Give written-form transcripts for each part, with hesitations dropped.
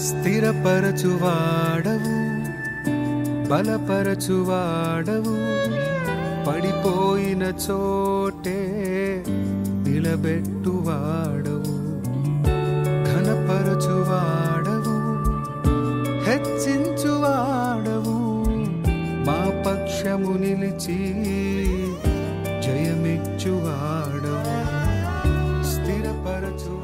స్థిరపరచువాడవు, బలపరచువాడవు, పడిపోయిన చోటే నిలబెట్టువాడవు, ఘనపరచువాడవు, హెచ్చించువాడవు, మా పక్షము నిలిచి జయమిచ్చువాడవు, స్థిరపరచువాడవు.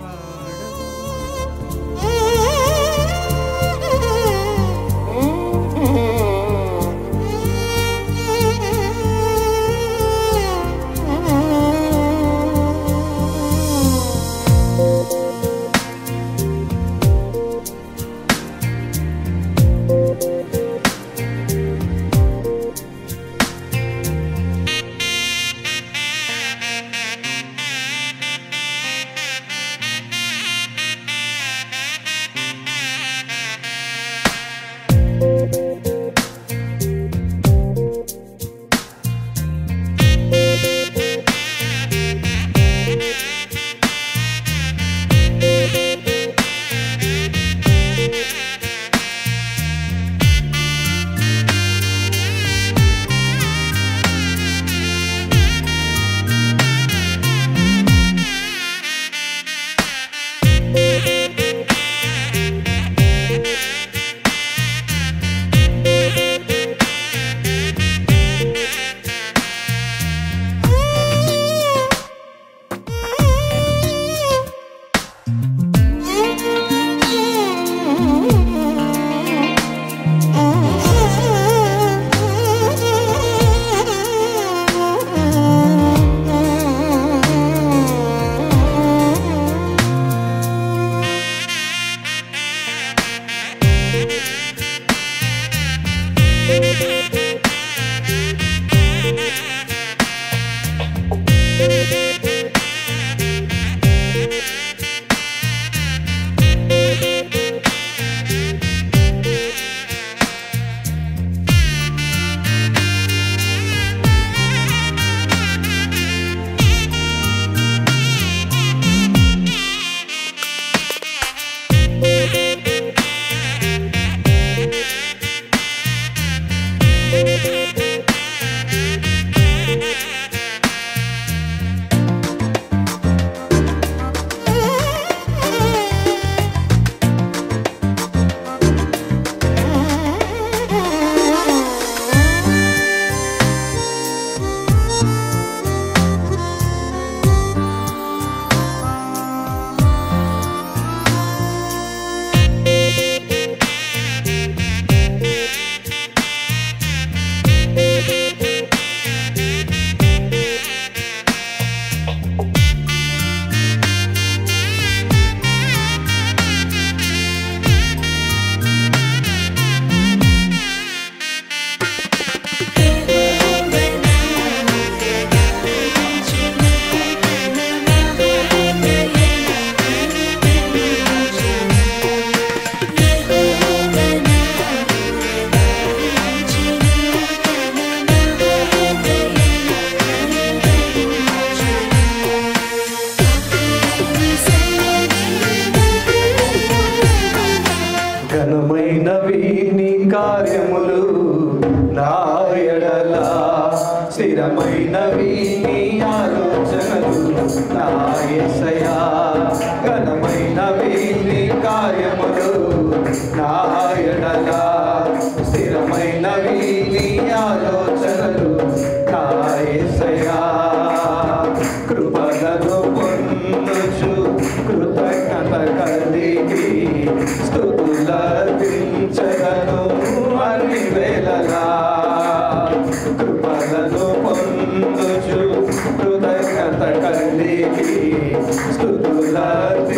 ఘనమైనవి నీ కార్యములు నా ఎడల, స్థిరమైనవి నీ ఆలోచనలు నా యేసయ్యా. ఘనమైనవి నీ కార్యములు నా ఎడల, స్థిరమైనవి నీ ఆలోచనలు నా యేసయ్యా. కృపలను పొందుచు కృతజ్ఞత కలిగి స్తుతులర్పించదను అన్ని వేళలా. కృపలను పొందుచు కృతజ్ఞత కలిగి స్తుతులర్పించదను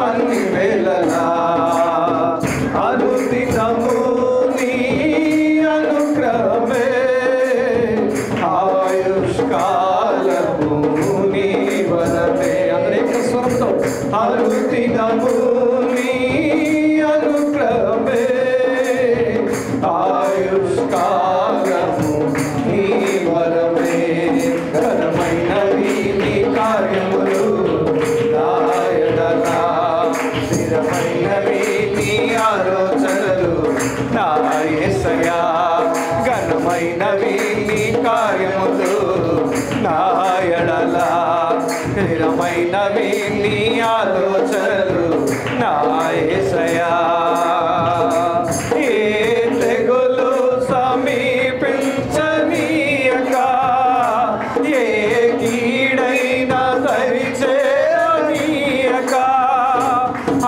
అన్ని వేళలా. అనుదినము నీ అనుగ్రహమే ఆయుష్కాలము నీ వరమే. అందరేక స్వరంతో అనుదినము నీ అనుగ్రహమే ఆయుష్కాలము నీ వరమే. ఘనమైనవి నీ కార్యములు నా ఎడల, స్థిరమైన ఘనమైనవి నీ ఆలోచనలు నా యేసయ్యా, ఘనమైనవి నీ కార్యములు నా ఎడల, ఘనమైనవి నీ ఆలోచనలు నా యేసయ్యా. ఏ తెగులు సమీపించనీయక, ఏ కీడైనా దరిచేరనీయక,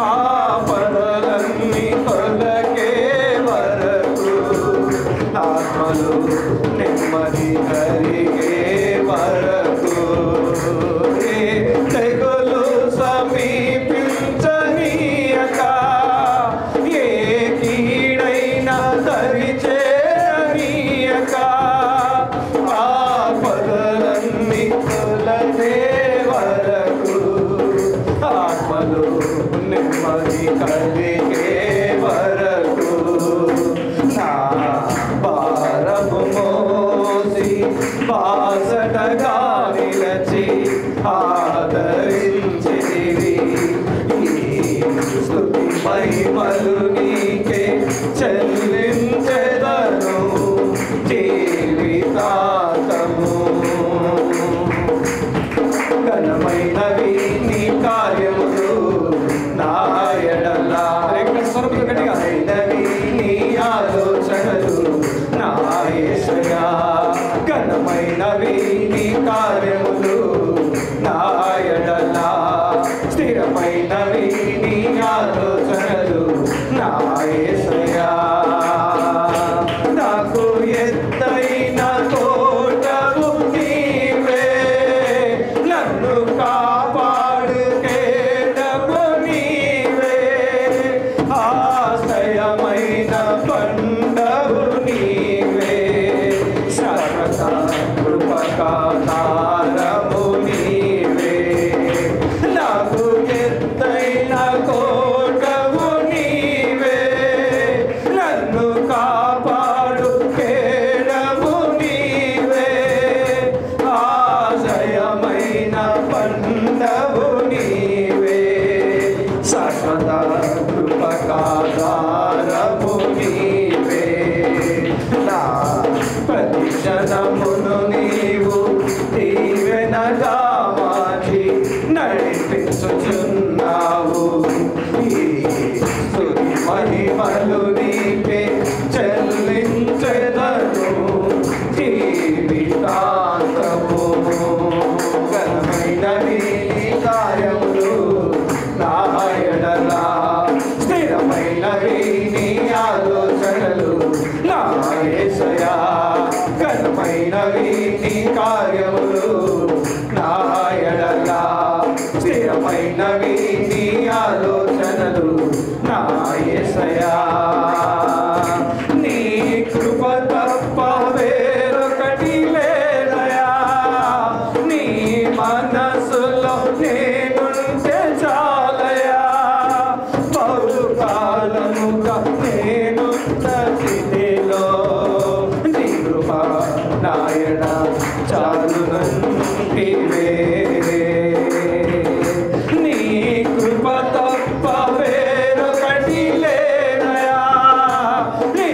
ఆపదలన్నీ తొలగే వరకు, ఆత్మలు నెమ్మది కలిగే వరకు, ఏ తెగులు సమీపించనీయక, ఏ కీడైనా దరిచేరనీయక, ఆపదలన్నీ తొలగే వరకు, ఆత్మలు నెమ్మది కలిగే వరకు, నా భారము మోసి బాసటగా నిలచి ఆదరించిరి. ఈ స్తుతి మహిమలు నీకే చెల్లించెదను జీవితాంతము. ఘనమైనవి నీ కార్యములు నా ఎడల, స్వరములు గట్టిగా, ఘనమైనవి నీ ఆలోచనలు నా యేసయ్యా, ఘనమైనవి నీ కార్యములు నా ఎడల, స్థిరమైనవి నీ ఆలోచనలు నా యేసయ్యా. నాకు ఎత్తైన కోటవు నీవే, నన్ను కాపాడు కేడము నీవే, ఆశ్రయమైన కొండవు నీవే, సర్వత కృపకాధారము నీవే. నాకు ఎత్తైన కోటవు నీవే, నన్ను కాపాడు కేడము నీవే, ఆశ్రయమైన కొండవు నీవే, శాశ్వత కృపకాధారము నీవే. నా ప్రతి క్షణమును నీవు దీవెనగా మార్చి నడిపించుచున్నావు. ఈ స్తుతి మహిమలు నీకే చెల్లించెదను జీవితాంతము. ఘనమైనవి నీ కార్యములు నా ఎడల, స్థిరమైనవి నీ ఆలోచనలు నా యేసయ్యా, ఘనమైనవి నీ కార్యములు నా ఎడల, స్థిరమైనవి నీ ఆలోచనలు నా యేసయ్యా. నీ కృప తప్ప వేరొకటి లేదయా, నీ మనసులో నేనుంటే చాలయా, బహుకాలముగా నేనున్న స్థితిలో నీ కృప నాయన చాలునంటివే. నీ కృప తప్ప వేరొకటి లేదయా, నీ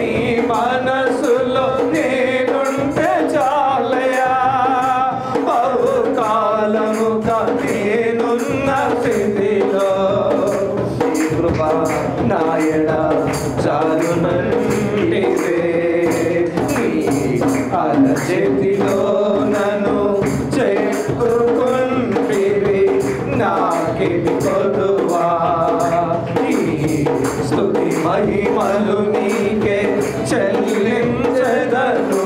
మనసులో నేనుంటే చాలయా, బహుకాలముగా నేనున్న స్థితిలో నీ కృప నాయన చాలునంటివే. నీ అరచేతిలో నన్ను చెప్పుకుంటివి, నాకిది కొదువా. ఈ స్తుతి మహిమలు నీకే చెల్లించెదను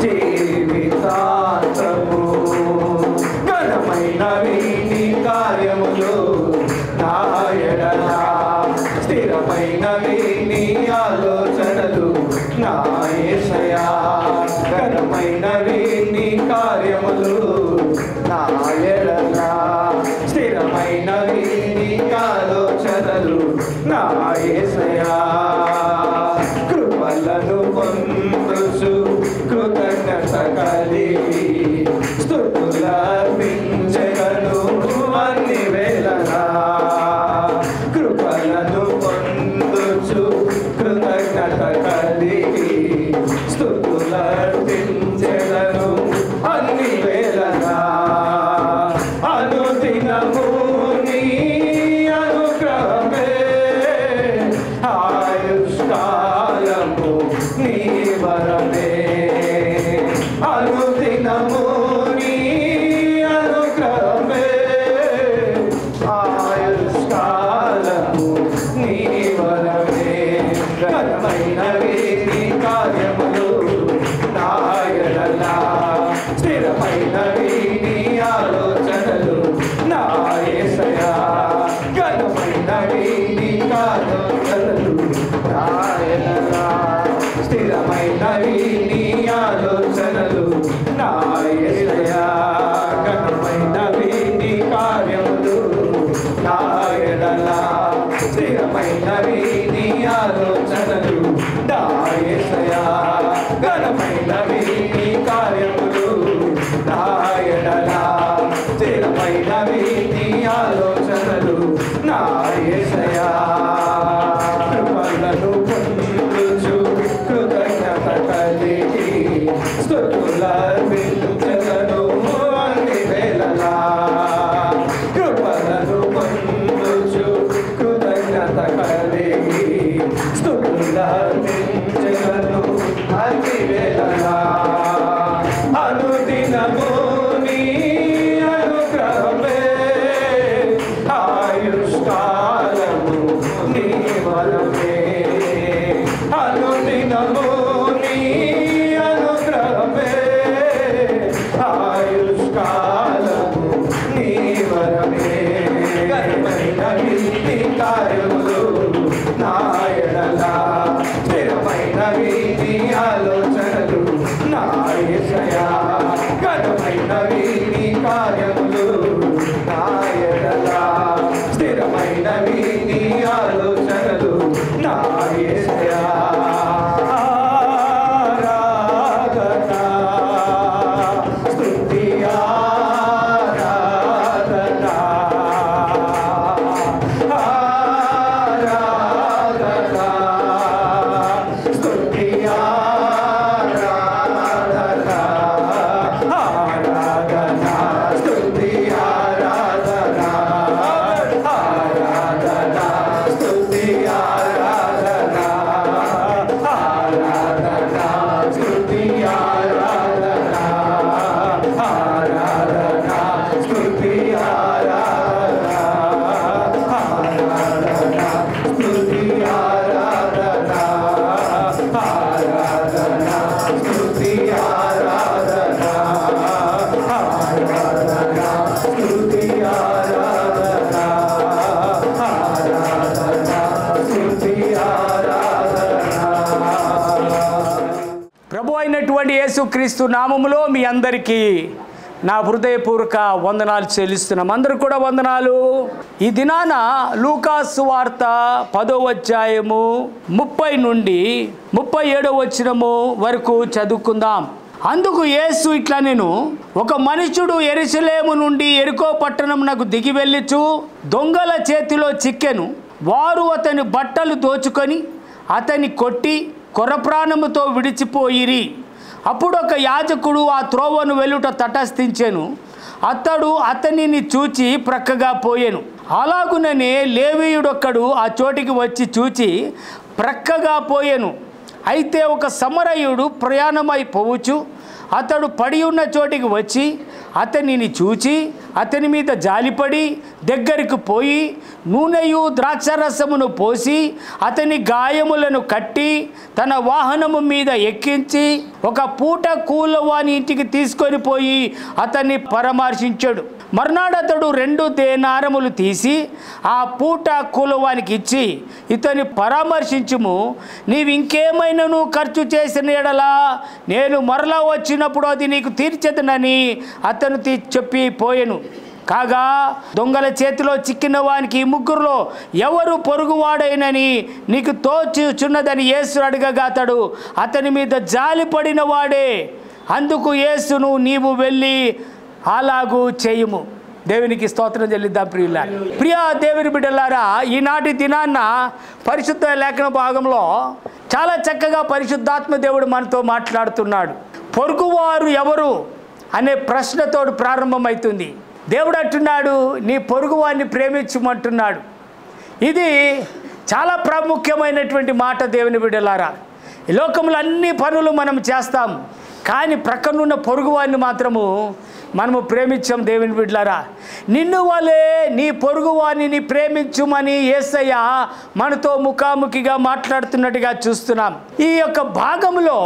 జీవితాంతము. ఘనమైనవి నీ కార్యములు నా ఎడల, స్థిరమైనవి నీ ఆలోచనలు నా యేసయ్యా, ఘనమైనవి నీ కార్యములు నా ఎడల, స్థిరమైనవి నీ ఆలోచనలు నా యేసయ్యా. కృపలను పొందుచు కృతజ్ఞత కలిగి స్తుతులర్పించెదను అన్ని వేళలా. కృపలను కృపలను పొందుచు కృతజ్ఞత కలిగి స్తుతులర్పించెదను అన్ని వేళలా అనుదినము నీ అనుగ్రహమే ఆయుష్కాలము నీ వరమే అనుదినము నీ అనుగ్రహమే ఆయుష్కాలము నీ వరమే ఘనమైనవి నీ కార్యములు నా ఎడల స్థిరమైనవి నీ ఆలోచనలు నా యేసయ్యా ఘనమైనవి నీ ఆలోచనలు నా ఎడల స్థిరమైనవి నీ ఆలోచనలు నా యేసయ్యా ఘనమైనవి నీ కార్యములు నా ఎడల స్థిరమైనవి నీ ఆలోచనలు నా యేసయ్యా ఘనమైనవి నీ కార్యములు నా ఎడల స్థిరమైనవి నీ ఆలోచనలు నా యేసయ్యా కృపలను పొందుచు కృతజ్ఞత కలిగి స్తుతులర్పించెదను అన్ని వేళలా కృపలను పొందుచు కృతజ్ఞత కలిగి స్తుతులర్పించెదను అన్ని వేళలా అనుదినము నీ అనుగ్రహమే ఆయుష్కాలము నీ వరమే అనుదినము నీ అనుగ్రహమే ఆయుష్కాలము నీ వరమే ఘనమైనవి నీ కార్యములు నా ఎడల స్థిరమైనవి నీ ఆలోచనలు నా యేసయ్యా ఘనమైనవి నీ కార్యములు నా ఎడల స్థిరమైనవి నీ ఆలోచనలు నా యేసయ్యా ఆరాధన స్తుతి ఆరాధన ఆరాధన స్తుతి ఆరాధన ఆరాధన స్తుతి ఆరాధన ఆరాధన స్తుతి ఆరాధన ఆరాధన స్తుతి ఆరాధన ఆరాధన స్తుతి ఆరాధన ఆరాధన స్తుతి ఆరాధన ఆరాధన స్తుతి ఆరాధన ఆరాధన స్తుతి ఆరాధన ఆరాధన స్తుతి ఆరాధన. ప్రభు అయినటువంటి యేసుక్రీస్తు నామములో మీ అందరికీ నా హృదయపూర్వక వందనాలు చెల్లిస్తున్నాం. అందరూ కూడా వందనాలు. ఈ దినాన లూకాసు వార్త 10వ అధ్యాయము 30 నుండి 37వ వచనము వరకు చదువుకుందాం. అందుకు యేసు ఇట్లా నేను ఒక మనుషుడు యెరూషలేము నుండి యెరికో పట్టణమునకు దిగి వెళ్ళుచు దొంగల చేతిలో చిక్కెను. వారు అతని బట్టలు దోచుకొని అతని కొట్టి కొరప్రాణముతో విడిచిపోయిరి. అప్పుడు ఒక యాజకుడు ఆ త్రోవను వెలుట తటస్థించెను. అతడు అతనిని చూచి ప్రక్కగా పోయెను. అలాగుననే లేవీయుడొక్కడు ఆ చోటికి వచ్చి చూచి ప్రక్కగా పోయెను. అయితే ఒక సమరయుడు ప్రయాణమై పోవచ్చు అతడు పడి ఉన్న చోటికి వచ్చి అతనిని చూచి అతని మీద జాలిపడి దగ్గరికి పోయి నూనెయు ద్రాక్షరసమును పోసి అతని గాయములను కట్టి తన వాహనము మీద ఎక్కించి ఒక పూట కూలవాని ఇంటికి తీసుకొని పోయి అతన్ని పరామర్శించాడు. మర్నాడు అతడు 2 దేనారములు తీసి ఆ పూట కూలవానికి ఇచ్చి ఇతని పరామర్శించుము, నీవు ఇంకేమైనాను ఖర్చు చేసిన ఎడలా నేను మరలా వచ్చినప్పుడు అది నీకు తీర్చెదనని అతను చెప్పి పోయెను. కాగా దొంగల చేతిలో చిక్కిన వానికి ఈ ముగ్గురులో ఎవరు పొరుగువాడైనని నీకు తోచుచున్నదని యేసు అడగగా అతడు అతని మీద జాలిపడిన వాడే. అందుకు యేసును నీవు వెళ్ళి అలాగూ చేయుము. దేవునికి స్తోత్రం చెల్లిద్దాం ప్రియులారా. ప్రియ దేవుని బిడ్డలారా, ఈనాటి దినాన్న పరిశుద్ధ లేఖన భాగంలో చాలా చక్కగా పరిశుద్ధాత్మ దేవుడు మనతో మాట్లాడుతున్నాడు. పొరుగువారు ఎవరు అనే ప్రశ్నతో ప్రారంభమవుతుంది. దేవుడు అంటున్నాడు, నీ పొరుగువారిని ప్రేమించమంటున్నాడు. ఇది చాలా ప్రాముఖ్యమైనటువంటి మాట దేవుని బిడ్డలారా. ఈ లోకంలో అన్ని పనులు మనం చేస్తాం, కానీ ప్రక్కనున్న పొరుగువారిని మాత్రము మనము ప్రేమించాం. దేవుని బిడ్డలారా, నిన్ను వలే నీ పొరుగువారిని ప్రేమించుమని యేసయ్య మనతో ముఖాముఖిగా మాట్లాడుతున్నట్టుగా చూస్తున్నాం. ఈ యొక్క భాగంలో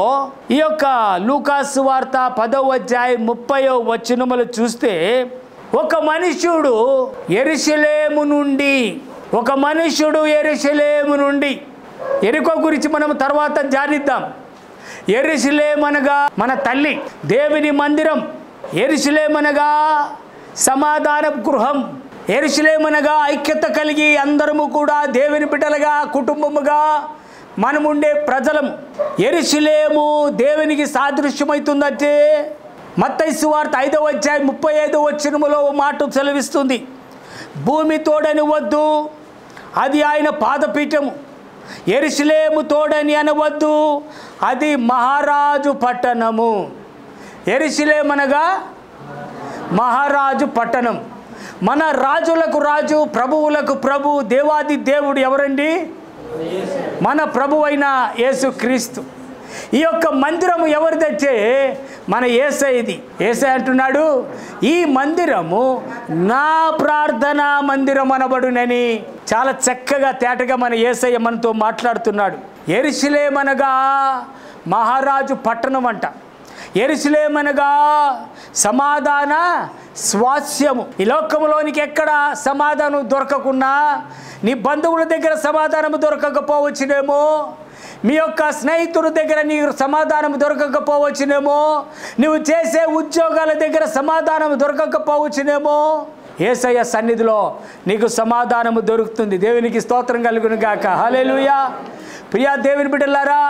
ఈ యొక్క లూకాసు వార్త 10వ అధ్యాయం 30వ వచనములు చూస్తే, ఒక మనుష్యుడు యెరూషలేము నుండి యెరికో గురించి మనం తర్వాత ధ్యానిద్దాం. యెరూషలేము అనగా మన తల్లి, దేవుని మందిరం. యెరూషలేము అనగా సమాధాన గృహం. యెరూషలేము అనగా ఐక్యత కలిగి అందరము కూడా దేవుని బిడ్డలుగా కుటుంబముగా మనముండే ప్రజలము. యెరూషలేము దేవునికి సాదృశ్యమవుతుందంటే మత్తయి సువార్త 5వ అధ్యాయం 35వ వచనములో మాట సెలవిస్తుంది. భూమి తోడని వద్దు, అది ఆయన పాదపీఠము. యెరూషలేము తోడని అనవద్దు, అది మహారాజు పట్టణము. యెరూషలేము అనగా మహారాజు పట్టణం. మన రాజులకు రాజు, ప్రభువులకు ప్రభు, దేవాది దేవుడు ఎవరండి? మన ప్రభు అయిన యేసుక్రీస్తు. ఈ యొక్క మందిరము ఎవరిదంటే మన యేసయ్యది. యేసయ్య అంటున్నాడు, ఈ మందిరము నా ప్రార్థనా మందిరం అనబడునని చాలా చక్కగా తేటగా మన యేసయ్య మనతో మాట్లాడుతున్నాడు. యెరూషలేము అనగా మహారాజు పట్టణం అంట. యెరూషలేము అనగా సమాధాన స్వాస్యము. ఈ లోకంలోనికి ఎక్కడ సమాధానం దొరకకున్నా, నీ బంధువుల దగ్గర సమాధానం దొరకకపోవచ్చునేమో, మీ యొక్క స్నేహితుడి దగ్గర నీకు సమాధానం దొరకకపోవచ్చునేమో, నువ్వు చేసే ఉద్యోగాల దగ్గర సమాధానం దొరకకపోవచ్చునేమో, యేసయ్య సన్నిధిలో నీకు సమాధానము దొరుకుతుంది. దేవునికి స్తోత్రం కలుగును గాక. హల్లెలూయా. ప్రియా దేవుని బిడ్డలారా,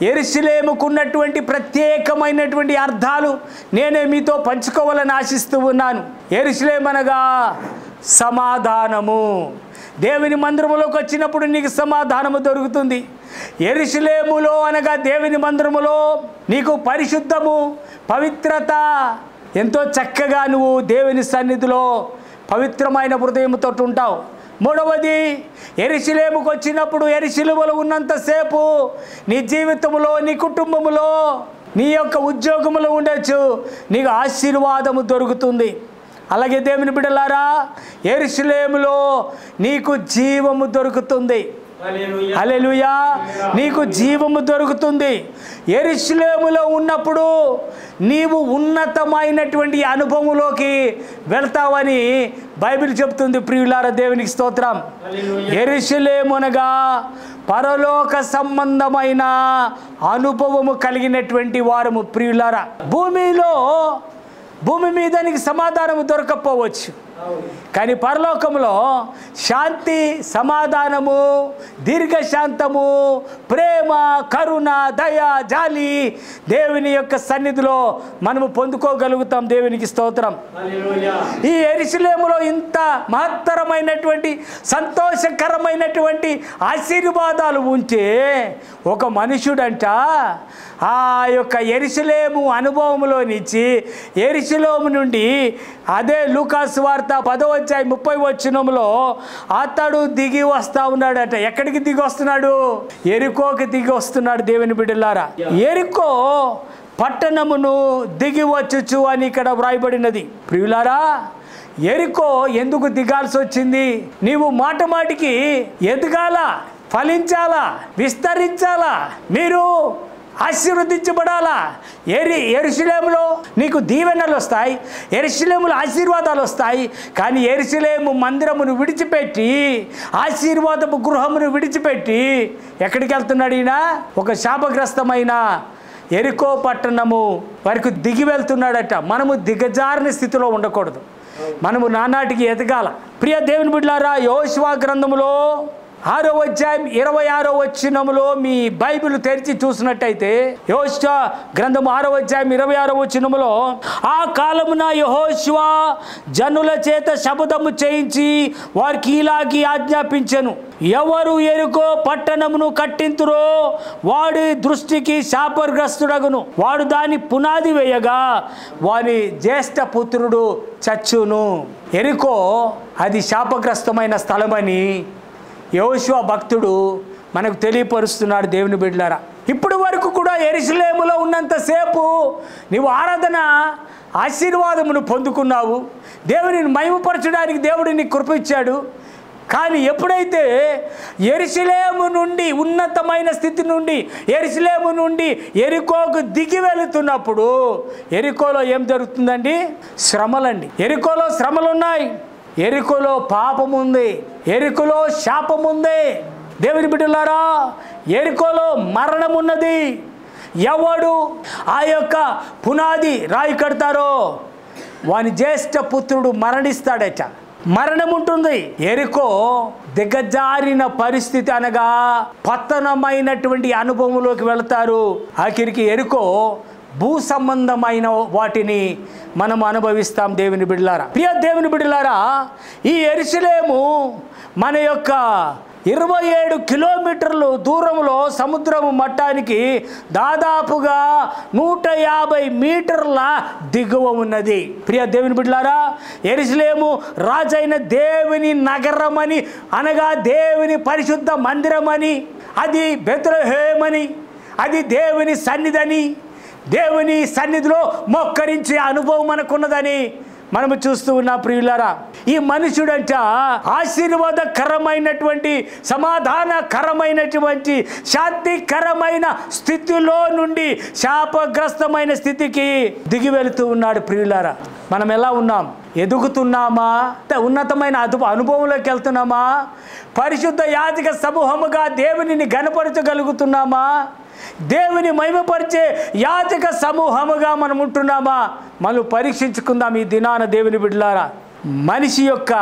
యెరూషలేముకున్నటువంటి ప్రత్యేకమైనటువంటి అర్థాలు నేనే మీతో పంచుకోవాలని ఆశిస్తూ ఉన్నాను. యెరూషలేము అనగా సమాధానము. దేవుని మందిరములోకి వచ్చినప్పుడు నీకు సమాధానము దొరుకుతుంది. యెరూషలేములో అనగా దేవుని మందిరములో నీకు పరిశుద్ధము, పవిత్రత, ఎంతో చక్కగా నువ్వు దేవుని సన్నిధిలో పవిత్రమైన హృదయంతో ఉంటావు. మూడవది, యెరూషలేముకు వచ్చినప్పుడు యెరూషలేములో ఉన్నంతసేపు నీ జీవితంలో, నీ కుటుంబంలో, నీ యొక్క ఉద్యోగంలో ఉండొచ్చు, నీకు ఆశీర్వాదము దొరుకుతుంది. అలాగే దేవుని బిడ్డలారా, యెరూషలేములో నీకు జీవము దొరుకుతుంది. హల్లెలూయా. నీకు జీవము దొరుకుతుంది. యెరూషలేములో ఉన్నప్పుడు నీవు ఉన్నతమైనటువంటి అనుభవంలోకి వెళ్తావని బైబిల్ చెప్తుంది. ప్రియులారా, దేవునికి స్తోత్రం. యెరూషలేము అనగా పరలోక సంబంధమైన అనుభవము కలిగినటువంటి వారము. ప్రియులారా, భూమి మీద నీకు సమాధానము దొరకకపోవచ్చు, కానీ పరలోకంలో శాంతి, సమాధానము, దీర్ఘశాంతము, ప్రేమ, కరుణ, దయ, జాలి దేవుని యొక్క సన్నిధిలో మనము పొందుకోగలుగుతాం. దేవునికి స్తోత్రం. ఈ యెరూషలేములో ఇంత మహత్తరమైనటువంటి, సంతోషకరమైనటువంటి ఆశీర్వాదాలు ఉంటే ఒక మనుషుడంట ఆ యొక్క యెరూషలేము అనుభవంలో నుంచి, యెరూషలేము నుండి అదే లూకాసు వార్త 10వ అధ్యాయం 30వ వచనంలో అతడు దిగి వస్తా ఉన్నాడట. ఎక్కడికి దిగి వస్తున్నాడు? యెరికోకి దిగి వస్తున్నాడు. దేవుని బిడ్డలారా, యెరికో పట్టణమును దిగి వచ్చుచు అని ఇక్కడ వ్రాయబడినది. ప్రియులారా, యెరికో ఎందుకు దిగాల్సి వచ్చింది? నీవు మాటికి ఎదగాల, ఫలించాలా, విస్తరించాలా, మీరు ఆశీర్వదించబడాలా. యెరూషలేములో నీకు దీవెనలు వస్తాయి, యెరూషలేములో ఆశీర్వాదాలు వస్తాయి. కానీ యెరూషలేము మందిరమును విడిచిపెట్టి, ఆశీర్వాదపు గృహమును విడిచిపెట్టి ఎక్కడికి వెళ్తున్నాడు ఈయన? ఒక శాపగ్రస్తమైన యెరికో పట్టణము వరకు దిగి వెళ్తున్నాడట. మనము దిగజారిన స్థితిలో ఉండకూడదు, మనము నానాటికి ఎదగాల. ప్రియ దేవుని బిడ్డలారా, యోషువ గ్రంథములో 6వ అధ్యాయం 26వ వచనములో మీ బైబిల్ తెరిచి చూసినట్టయితే యెహోషువ గ్రంథం 6వ అధ్యాయం 26వ వచనములో, ఆ కాలమున యెహోషువ జనుల చేత శపథము చేయించి వారికి ఇలాగి ఆజ్ఞాపించెను, ఎవరు యెరికో పట్టణమును కట్టింతురో వాడి దృష్టికి శాపగ్రస్తుడగును, వాడు దాని పునాది వేయగా వాని జ్యేష్ఠ పుత్రుడు చచ్చును. యెరికో అది శాపగ్రస్తమైన స్థలమని యెహోషువ భక్తుడు మనకు తెలియపరుస్తున్నాడు. దేవుని బిడ్డలారా, ఇప్పుడు వరకు కూడా యెరూషలేములో ఉన్నంతసేపు నీవు ఆరాధన ఆశీర్వాదమును పొందుకున్నావు, దేవునిని మహిమపరచడానికి దేవుడు నీకు కృప ఇచ్చాడు. కానీ ఎప్పుడైతే యెరూషలేము నుండి ఉన్నతమైన స్థితి నుండి యెరూషలేము నుండి యెరికోకు దిగి వెళుతున్నప్పుడు యెరికోలో ఏం జరుగుతుందండి? శ్రమలండి. యెరికోలో శ్రమలు ఉన్నాయి, యెరికోలో పాపం ఉంది, యెరికోలో శాపం ఉంది. దేవుని బిడ్డలారా, యెరికోలో మరణం ఉన్నది. ఎవడు ఆ యొక్క పునాది రాయి కడతారో వాని జ్యేష్ఠ పుత్రుడు మరణిస్తాడట. మరణం ఉంటుంది. యెరికో దిగజారిన పరిస్థితి అనగా పతనమైనటువంటి అనుభవంలోకి వెళతారు. ఆఖరికి యెరికో భూ సంబంధమైన వాటిని మనం అనుభవిస్తాం. దేవుని బిడ్డలారా, ప్రియ దేవుని బిడ్డలారా, ఈ యెరూషలేము మన యొక్క 27 కిలోమీటర్లు దూరంలో సముద్రము మట్టానికి దాదాపుగా 150 మీటర్ల దిగువ ఉన్నది. ప్రియ దేవుని బిడ్డలారా, యెరూషలేము రాజైన దేవుని నగరమని అనగా దేవుని పరిశుద్ధ మందిరమని, అది బెత్లెహేమని, అది దేవుని సన్నిధని, దేవుని సన్నిధిలో మొక్కరించే అనుభవం మనకున్నదని మనము చూస్తూ ఉన్నాం. ప్రియులారా, ఈ మనుషుడంట ఆశీర్వాదకరమైనటువంటి సమాధానకరమైనటువంటి శాంతికరమైన స్థితిలో నుండి శాపగ్రస్తమైన స్థితికి దిగి వెళుతూ ఉన్నాడు. ప్రియులారా, మనం ఎలా ఉన్నాం? ఎదుగుతున్నామా? ఉన్నతమైన అనుభవంలోకి వెళ్తున్నామా? పరిశుద్ధ యాజక సమూహముగా దేవునిని ఘనపరచగలుగుతున్నామా? దేవుని మహిమపరిచే యాజక సమూహముగా మనం ఉంటున్నామా? మనం పరీక్షించుకుందాం ఈ దినాన. దేవుని బిడ్డలారా, మనిషి యొక్క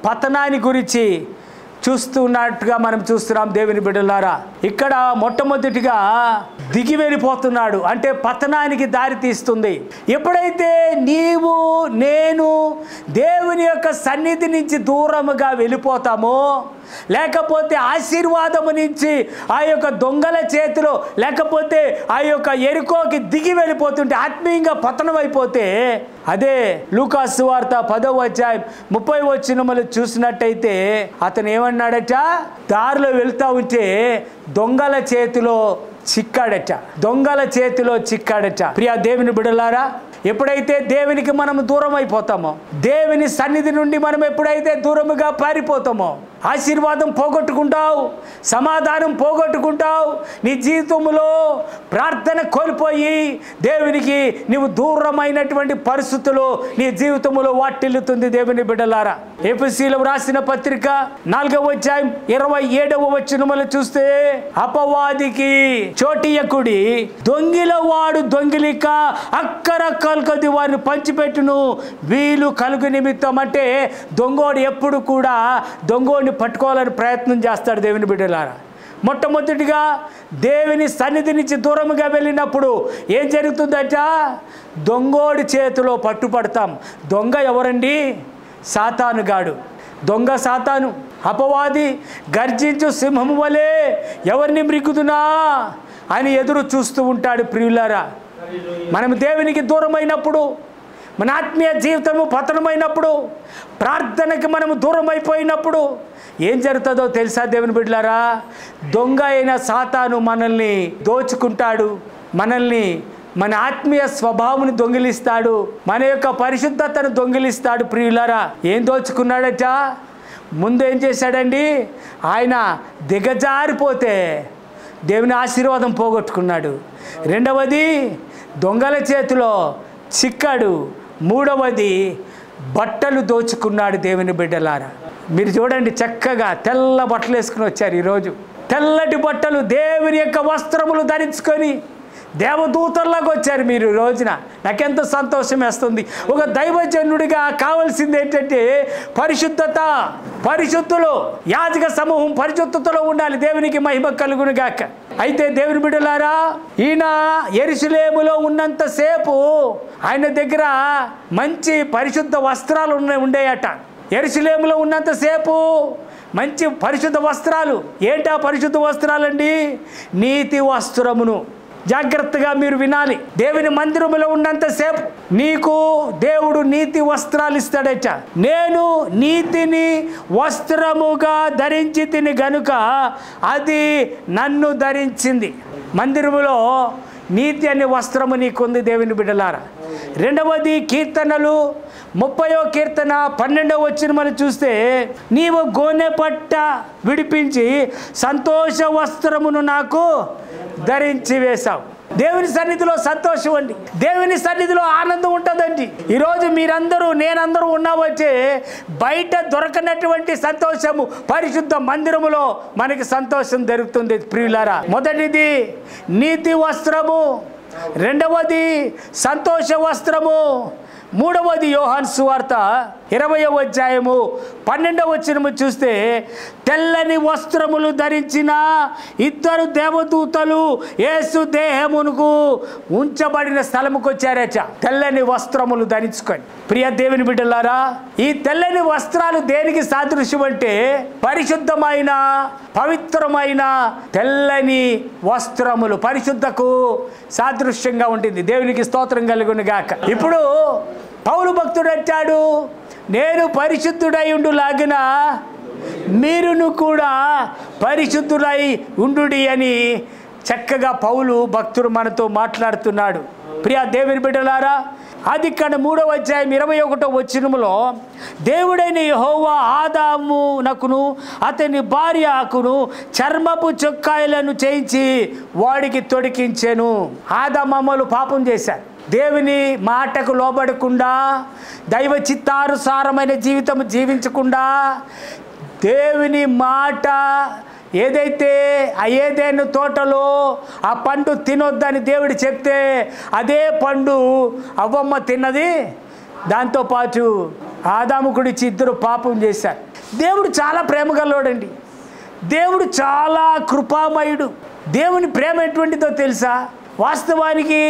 పతనాన్ని గురించి చూస్తున్నట్టుగా మనం చూస్తున్నాం. దేవుని బిడ్డలారా, ఇక్కడ మొట్టమొదటిగా దిగి వెళ్ళిపోతున్నాడు, అంటే పతనానికి దారి తీస్తుంది. ఎప్పుడైతే నీవు నేను దేవుని యొక్క సన్నిధి నుంచి దూరముగా వెళ్ళిపోతామో, లేకపోతే ఆశీర్వాదము నుంచి ఆ యొక్క దొంగల చేతిలో, లేకపోతే ఆ యొక్క యెరికోకి దిగి వెళ్ళిపోతుంటే ఆత్మీయంగా పతనం అయిపోతే, అదే లూకాసు సువార్త 10వ అధ్యాయం 30వ వచనములు చూసినట్టయితే అతను ఏమన్నాడట? దారిలో వెళ్తా ఉంటే దొంగల చేతిలో చిక్కాడట. దొంగల చేతిలో చిక్కాడట. ప్రియ దేవుని బిడ్డలారా, ఎప్పుడైతే దేవునికి మనం దూరం అయిపోతామో, దేవుని సన్నిధి నుండి మనం ఎప్పుడైతే దూరముగా పారిపోతామో, ఆశీర్వాదం పోగొట్టుకుంటావు, సమాధానం పోగొట్టుకుంటావు. నీ జీవితంలో ప్రార్థన కోల్పోయి దేవునికి నీవు దూరమైనటువంటి పరిస్థితులు నీ జీవితంలో వాటిల్లుతుంది. దేవుని బిడ్డలారా, ఎఫెసీయులకు రాసిన పత్రిక 4వ అధ్యాయం 27వ వచనములు చూస్తే, అపవాదికి చోటియకుడి, దొంగిల వాడు దొంగిలిక అక్కర కలుగది వారిని పంచిపెట్టును వీలు కలుగు నిమిత్తం. అంటే దొంగోడు ఎప్పుడు కూడా దొంగోడిని పట్టుకోవాలని ప్రయత్నం చేస్తాడు. దేవుని బిడ్డలారా, మొట్టమొదటిగా దేవుని సన్నిధి నుంచి దూరముగా వెళ్ళినప్పుడు ఏం జరుగుతుందట? దొంగోడి చేతిలో పట్టుపడతాం. దొంగ ఎవరండి? సాతాను గాడు. దొంగ సాతాను. అపవాది గర్జించు సింహము వలె ఎవరిని మృక్కుదునా అని ఎదురు చూస్తూ ఉంటాడు. ప్రియులారా, మనం దేవునికి దూరమైనప్పుడు, మన ఆత్మీయ జీవితము పతనమైనప్పుడు, ప్రార్థనకి మనము దూరం అయిపోయినప్పుడు ఏం జరుగుతుందో తెలుసా? దేవుని బిడ్డలారా, దొంగ అయిన సాతాను మనల్ని దోచుకుంటాడు, మనల్ని మన ఆత్మీయ స్వభావాన్ని దొంగిలిస్తాడు, మన యొక్క పరిశుద్ధతను దొంగిలిస్తాడు. ప్రియులారా, ఏం దోచుకున్నాడట? ముందు ఏం చేశాడండి? ఆయన దిగజారిపోతే దేవుని ఆశీర్వాదం పోగొట్టుకున్నాడు. రెండవది, దొంగల చేతిలో చిక్కాడు. మూడవది, బట్టలు దోచుకున్నాడు. దేవుని బిడ్డలారా, మీరు చూడండి, చక్కగా తెల్ల బట్టలు వేసుకుని వచ్చారు ఈరోజు. తెల్లటి బట్టలు, దేవుని యొక్క వస్త్రములు ధరించుకొని దేవదూతల్లాగా వచ్చారు మీరు ఈ రోజున. నాకెంత సంతోషం వేస్తుంది. ఒక దైవజనుడిగా కావాల్సింది ఏంటంటే పరిశుద్ధత, పరిశుద్ధులు, యాజక సమూహం పరిశుద్ధతలో ఉండాలి. దేవునికి మహిమ కలుగును గాక. అయితే దేవుని బిడ్డలారా, ఈయన యెరూషలేములో ఉన్నంతసేపు ఆయన దగ్గర మంచి పరిశుద్ధ వస్త్రాలు ఉండేయట. యెరూషలేములో ఉన్నంతసేపు మంచి పరిశుద్ధ వస్త్రాలు. ఏంటా పరిశుద్ధ వస్త్రాలండి? నీతి వస్త్రమును. జాగ్రత్తగా మీరు వినాలి. దేవుని మందిరములో ఉన్నంతసేపు నీకు దేవుడు నీతి వస్త్రాలు ఇస్తాడట. నేను నీతిని వస్త్రముగా ధరించి తిని గనుక అది నన్ను ధరించింది. మందిరములో నీతి అనే వస్త్రము నీకుంది దేవుని బిడ్డలారా. రెండవది కీర్తనలు 30వ కీర్తన 12వ వచనం మనం చూస్తే, నీవు గోనె పట్ట విడిపించి సంతోష వస్త్రమును నాకు ధరించి వేశావు. దేవుని సన్నిధిలో సంతోషం అండి. దేవుని సన్నిధిలో ఆనందం ఉంటుందండి. ఈరోజు మీరందరూ నేనందరూ ఉన్నావచ్చే బయట దొరకనటువంటి సంతోషము పరిశుద్ధ మందిరములో మనకి సంతోషం దొరుకుతుంది ప్రియులారా. మొదటిది నీతి వస్త్రము, రెండవది సంతోష వస్త్రము, మూడవది యోహాను సువార్త 20వ అధ్యాయము 12వ వచనము చూస్తే, తెల్లని వస్త్రములు ధరించిన 2 దేవదూతలు యేసు దేహమునకు ఉంచబడిన స్థలముకు వచ్చారట. తెల్లని వస్త్రములు ధరించుకొని. ప్రియ దేవుని బిడ్డలారా, ఈ తెల్లని వస్త్రాలు దేనికి సాదృశ్యం అంటే పరిశుద్ధమైన పవిత్రమైన తెల్లని వస్త్రములు పరిశుద్ధకు సాదృశ్యంగా ఉంటుంది. దేవునికి స్తోత్రం కలుగును గాక. ఇప్పుడు పౌలు భక్తుడు అంటాడు, నేను పరిశుద్ధుడై ఉండులాగిన మీరును కూడా పరిశుద్ధుడై ఉండుడి అని చక్కగా పౌలు భక్తుడు మనతో మాట్లాడుతున్నాడు. ప్రియ దేవుని బిడ్డలారా, అది ఇక్కడ 3వ అధ్యాయం 21వ వచనములో, దేవుడైన యెహోవా ఆదామునకును అతని భార్యకును చర్మపు చొక్కాయలను చేయించి వాడికి తొడిగించెను. ఆదామమ్మలు పాపం చేశారు. దేవుని మాటకు లోబడకుండా, దైవ చిత్తానుసారమైన జీవితం జీవించకుండా, దేవుని మాట ఏదైతే ఏదైనా తోటలో ఆ పండు తినొద్దని దేవుడు చెప్తే అదే పండు అవ్వమ్మ తిన్నది. దాంతోపాటు ఆదాము గురించి ఇద్దరు పాపం చేశారు. దేవుడు చాలా ప్రేమగలవాడండి. దేవుడు చాలా కృపామయుడు. దేవుని ప్రేమ ఎటువంటిదో తెలుసా? వాస్తవానికి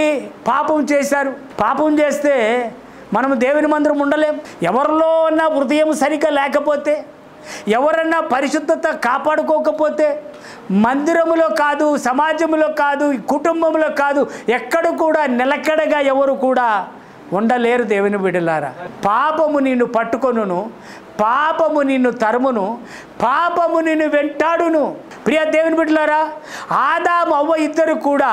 పాపం చేశారు. పాపం చేస్తే మనము దేవుని మందిరం ఉండలేం. ఎవరిలో ఉన్న హృదయం సరిగ్గా లేకపోతే, ఎవరన్నా పరిశుద్ధత కాపాడుకోకపోతే, మందిరములో కాదు, సమాజంలో కాదు, కుటుంబంలో కాదు, ఎక్కడ కూడా నిలకడగా ఎవరు కూడా ఉండలేరు దేవుని బిడ్డలారా. పాపము నిన్ను పట్టుకొనును, పాపము నిన్ను తరుమును, పాపము నిన్ను వెంటాడును. ప్రియ దేవుని బిడ్డలారా, ఆదాము అవ్వ ఇద్దరు కూడా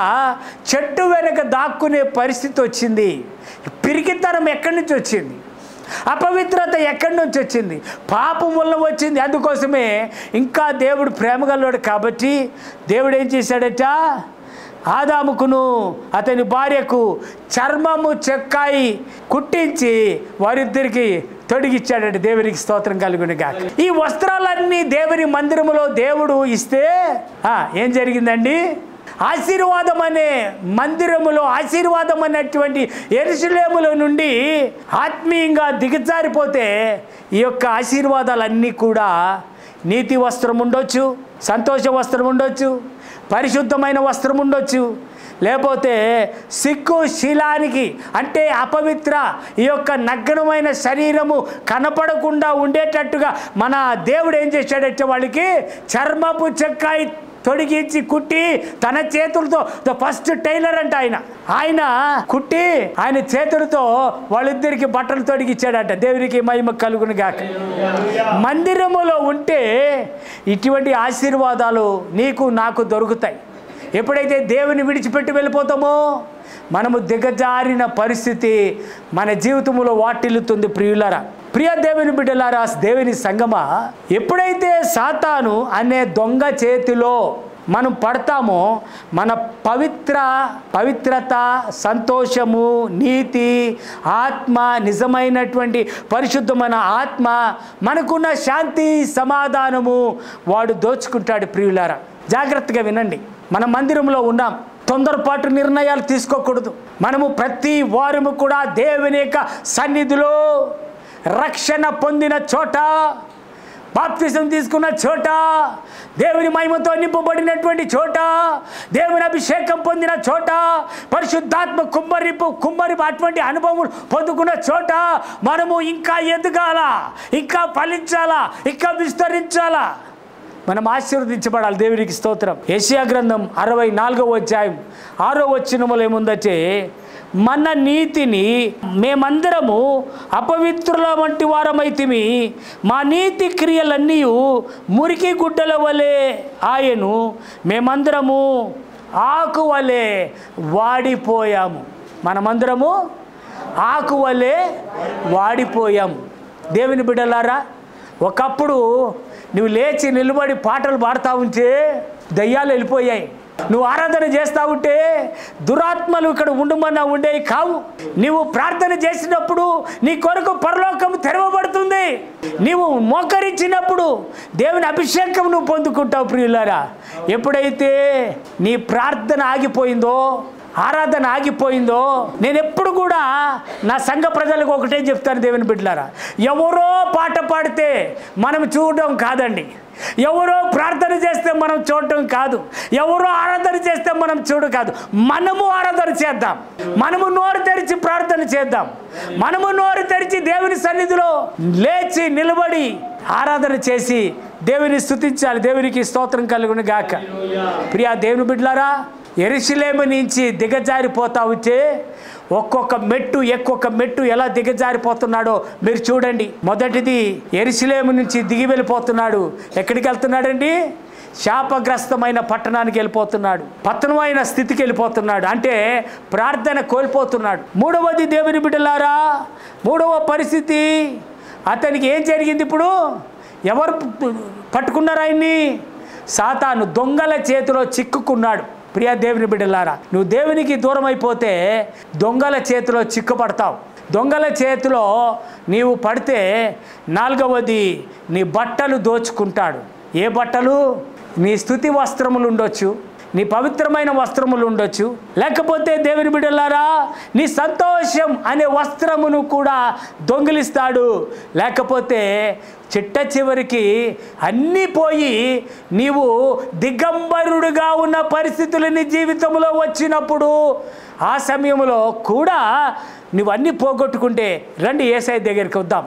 చెట్టు వెనక దాక్కునే పరిస్థితి వచ్చింది. పిరికితనం ఎక్కడి నుంచి వచ్చింది? అపవిత్రత ఎక్కడి నుంచి వచ్చింది? పాపం వల్ల వచ్చింది. అందుకోసమే ఇంకా దేవుడు ప్రేమగలవాడు కాబట్టి దేవుడు ఏం చేశాడట? ఆదాముకును అతని భార్యకు చర్మము చెక్కాయి కుట్టించి వారిద్దరికి తొడిగిచ్చాడట. దేవునికి స్తోత్రం కలుగును గాక. ఈ వస్త్రాలన్నీ దేవుని మందిరములో దేవుడు ఇస్తే ఏం జరిగిందండి? ఆశీర్వాదం అనే మందిరములో, ఆశీర్వాదం అనేటువంటి యెరూషలేములో నుండి ఆత్మీయంగా దిగజారిపోతే ఈ యొక్క ఆశీర్వాదాలన్నీ కూడా నీతి వస్త్రం ఉండొచ్చు, సంతోష వస్త్రం ఉండొచ్చు, పరిశుద్ధమైన వస్త్రం ఉండొచ్చు, లేకపోతే సిగ్గు శీలానికి అంటే అపవిత్ర ఈ యొక్క నగ్నమైన శరీరము కనపడకుండా ఉండేటట్టుగా మన దేవుడు ఏం చేశాడంటే వాళ్ళకి చర్మపు చెక్కాయి తొడిగించి కుట్టి తన చేతులతో, ఫస్ట్ టైలర్ అంట ఆయన కుట్టి ఆయన చేతులతో వాళ్ళిద్దరికి బట్టలు తొడిగిచ్చాడట. దేవునికి మహిమ కలుగును గాక. మందిరములో ఉంటే ఇటువంటి ఆశీర్వాదాలు నీకు నాకు దొరుకుతాయి. ఎప్పుడైతే దేవుని విడిచిపెట్టి వెళ్ళిపోతామో మనము దిగజారిన పరిస్థితి మన జీవితంలో వాటిల్లుతుంది. ప్రియులారా, ప్రియ దేవుని బిడ్డలారా, దేవుని సంగమా, ఎప్పుడైతే సాతాను అనే దొంగ చేతిలో మనం పడతామో మన పవిత్రత, సంతోషము, నీతి, ఆత్మ, నిజమైనటువంటి పరిశుద్ధమైన ఆత్మ, మనకున్న శాంతి, సమాధానము వాడు దోచుకుంటాడు. ప్రియులారా, జాగ్రత్తగా వినండి. మన మందిరంలో ఉన్నాం. తొందరపాటు నిర్ణయాలు తీసుకోకూడదు. మనము ప్రతి వారము కూడా దేవుని యొక్క సన్నిధిలో రక్షణ పొందిన చోట, బాప్తిసం తీసుకున్న చోట, దేవుని మహిమతో నింపబడినటువంటి చోట, దేవుని అభిషేకం పొందిన చోట, పరిశుద్ధాత్మ కుమ్మరి అటువంటి అనుభవం పొందుకున్న చోట మనము ఇంకా ఎదగాల, ఇంకా ఫలించాలా, ఇంకా విస్తరించాలా, మనం ఆశీర్వదించబడాలి. దేవునికి స్తోత్రం. యెషయా గ్రంథం 64వ అధ్యాయం 6వ వచనములో ఏముందంటే, మన నీతిని మేమందరము అపవిత్రుల వంటి వారమైతిమి, మా నీతి క్రియలన్నీ మురికి గుడ్డల వలె ఆయను, మేమందరము ఆకు వలె వాడిపోయాము. మనమందరము ఆకు వలె వాడిపోయాము. దేవుని బిడ్డలారా, ఒకప్పుడు నువ్వు లేచి నిలబడి పాటలు పాడుతూ ఉంటే దయ్యాలు వెళ్ళిపోయాయి. నువ్వు ఆరాధన చేస్తూ ఉంటే దురాత్మలు ఇక్కడ ఉండమన్నా ఉండేవి కావు. నీవు ప్రార్థన చేసినప్పుడు నీ కొరకు పరలోకం తెరవబడుతుంది. నీవు మోకరించినప్పుడు దేవుని అభిషేకం నువ్వు పొందుకుంటావు. ప్రియులారా, ఎప్పుడైతే నీ ప్రార్థన ఆగిపోయిందో, ఆరాధన ఆగిపోయిందో, నేను ఎప్పుడు కూడా నా సంఘ ప్రజలకు ఒకటే చెప్తాను, దేవుని బిడ్డలారా, ఎవరో పాట పాడితే మనం చూడడం కాదండి, ఎవరో ప్రార్థన చేస్తే మనం చూడటం కాదు, ఎవరో ఆరాధన చేస్తే మనం చూడ కాదు, మనము ఆరాధన చేద్దాం, మనము నోరు తెరిచి ప్రార్థన చేద్దాం, మనము నోరు తెరిచి దేవుని సన్నిధిలో లేచి నిలబడి ఆరాధన చేసి దేవుని స్తుతించాలి. దేవునికి స్తోత్రం కలుగును గాక. ప్రియా దేవుని బిడ్డలారా, యెరూషలేము నుంచి దిగజారిపోతా వచ్చే ఒక్కొక్క మెట్టు ఎలా దిగజారిపోతున్నాడో మీరు చూడండి. మొదటిది, యెరూషలేము నుంచి దిగి వెళ్ళిపోతున్నాడు. ఎక్కడికి వెళ్తున్నాడండి? శాపగ్రస్తమైన పట్టణానికి వెళ్ళిపోతున్నాడు, పతనమైన స్థితికి వెళ్ళిపోతున్నాడు, అంటే ప్రార్థన కోల్పోతున్నాడు. మూడవది, దేవుని బిడ్డలారా, మూడవ పరిస్థితి, అతనికి ఏం జరిగింది? ఇప్పుడు ఎవరు పట్టుకున్నారు ఆయన్ని? సాతాను దొంగల చేతిలో చిక్కుకున్నాడు. ప్రియా దేవుని బిడ్డలారా, నువ్వు దేవునికి దూరం అయిపోతే దొంగల చేతిలో చిక్కుపడతావు. దొంగల చేతిలో నీవు పడితే నాలుగవది, నీ బట్టలు దోచుకుంటాడు. ఏ బట్టలు? నీ స్తుతి వస్త్రములు ఉండొచ్చు, నీ పవిత్రమైన వస్త్రములు ఉండొచ్చు, లేకపోతే దేవుని బిడ్డలారా నీ సంతోషం అనే వస్త్రమును కూడా దొంగిలిస్తాడు. లేకపోతే చిట్ట చివరికి అన్నీ పోయి నీవు దిగంబరుడుగా ఉన్న పరిస్థితులు నీ జీవితంలో వచ్చినప్పుడు, ఆ సమయంలో కూడా నువ్వు అన్నీ పోగొట్టుకుంటే, రండి యేసయ్య దగ్గరికి వద్దాం,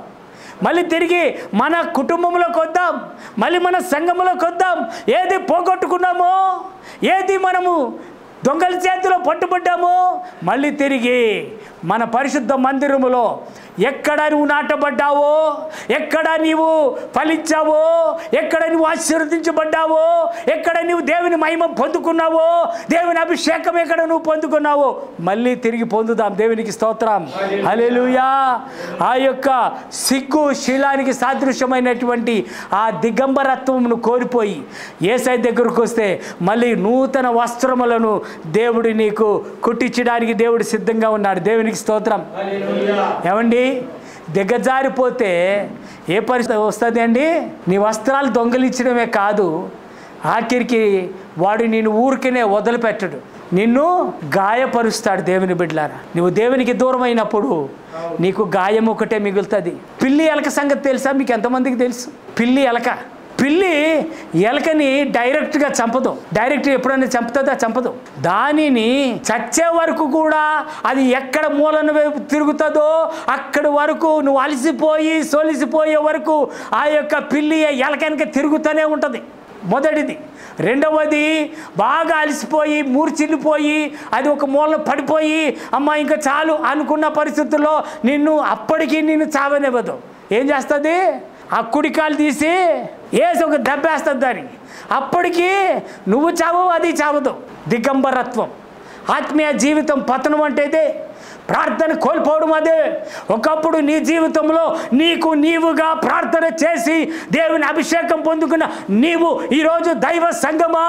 మళ్ళీ తిరిగి మన కుటుంబంలోకి వద్దాం, మళ్ళీ మన సంఘంలోకి వద్దాం. ఏది పోగొట్టుకున్నామో, ఏది మనము దొంగల చేతిలో పట్టుబడ్డామో, మళ్ళీ తిరిగి మన పరిశుద్ధ మందిరములో ఎక్కడ నువ్వు నాటబడ్డావో, ఎక్కడ నీవు ఫలించావో, ఎక్కడ నువ్వు ఆశీర్వదించబడ్డావో, ఎక్కడ నువ్వు దేవుని మహిమ పొందుకున్నావో, దేవుని అభిషేకం ఎక్కడ నువ్వు పొందుకున్నావో, మళ్ళీ తిరిగి పొందుదాం. దేవునికి స్తోత్రం. హల్లెలూయా. ఆ యొక్క సిగ్గు శీలానికి సాదృశ్యమైనటువంటి ఆ దిగంబరత్వమును కోల్పోయి యేసయ్య దగ్గరకు వస్తే మళ్ళీ నూతన వస్త్రములను దేవుడు నీకు కుట్టించడానికి దేవుడు సిద్ధంగా ఉన్నాడు. దేవునికి స్తోత్రం. ఏమండి, దిగజారిపోతే ఏ పరిస్థితి వస్తుంది అండి? నీ వస్త్రాలు దొంగిలించడమే కాదు, ఆఖరికి వాడు నిన్ను ఊరికనే వదిలిపెట్టడు, నిన్ను గాయపరుస్తాడు. దేవుని బిడ్డలారా, నువ్వు దేవునికి దూరం అయినప్పుడు నీకు గాయం ఒకటే మిగులుతుంది. పిల్లి ఎలక సంగతి తెలుసా? మీకు ఎంతమందికి తెలుసు? పిల్లి ఎలకని డైరెక్ట్గా చంపదు. డైరెక్ట్ ఎప్పుడైనా చంపుతుందా? చంపదు. దానిని చచ్చే వరకు కూడా అది ఎక్కడ మూలను తిరుగుతుందో అక్కడి వరకు నువ్వు అలసిపోయి సొలిసిపోయే వరకు ఆ యొక్క పిల్లి ఎలకనక తిరుగుతూనే ఉంటుంది. మొదటిది. రెండవది, బాగా అలసిపోయి మూర్చిల్లిపోయి అది ఒక మూలను పడిపోయి అమ్మ ఇంకా చాలు అనుకున్న పరిస్థితుల్లో అప్పటికీ నిన్ను చావనివ్వదు. ఏం చేస్తుంది? ఆ కుడికాలు తీసి వేసి ఒక దెబ్బేస్తుంది దానికి. అప్పటికి నువ్వు చావవు, అది చావదు. దిగంబరత్వం. ఆత్మీయ జీవితం పతనం అంటే ఇదే. ప్రార్థన కోల్పోవడం అదే. ఒకప్పుడు నీ జీవితంలో నీవుగా ప్రార్థన చేసి దేవుని అభిషేకం పొందుకున్న నీవు ఈరోజు దైవ సంగమా,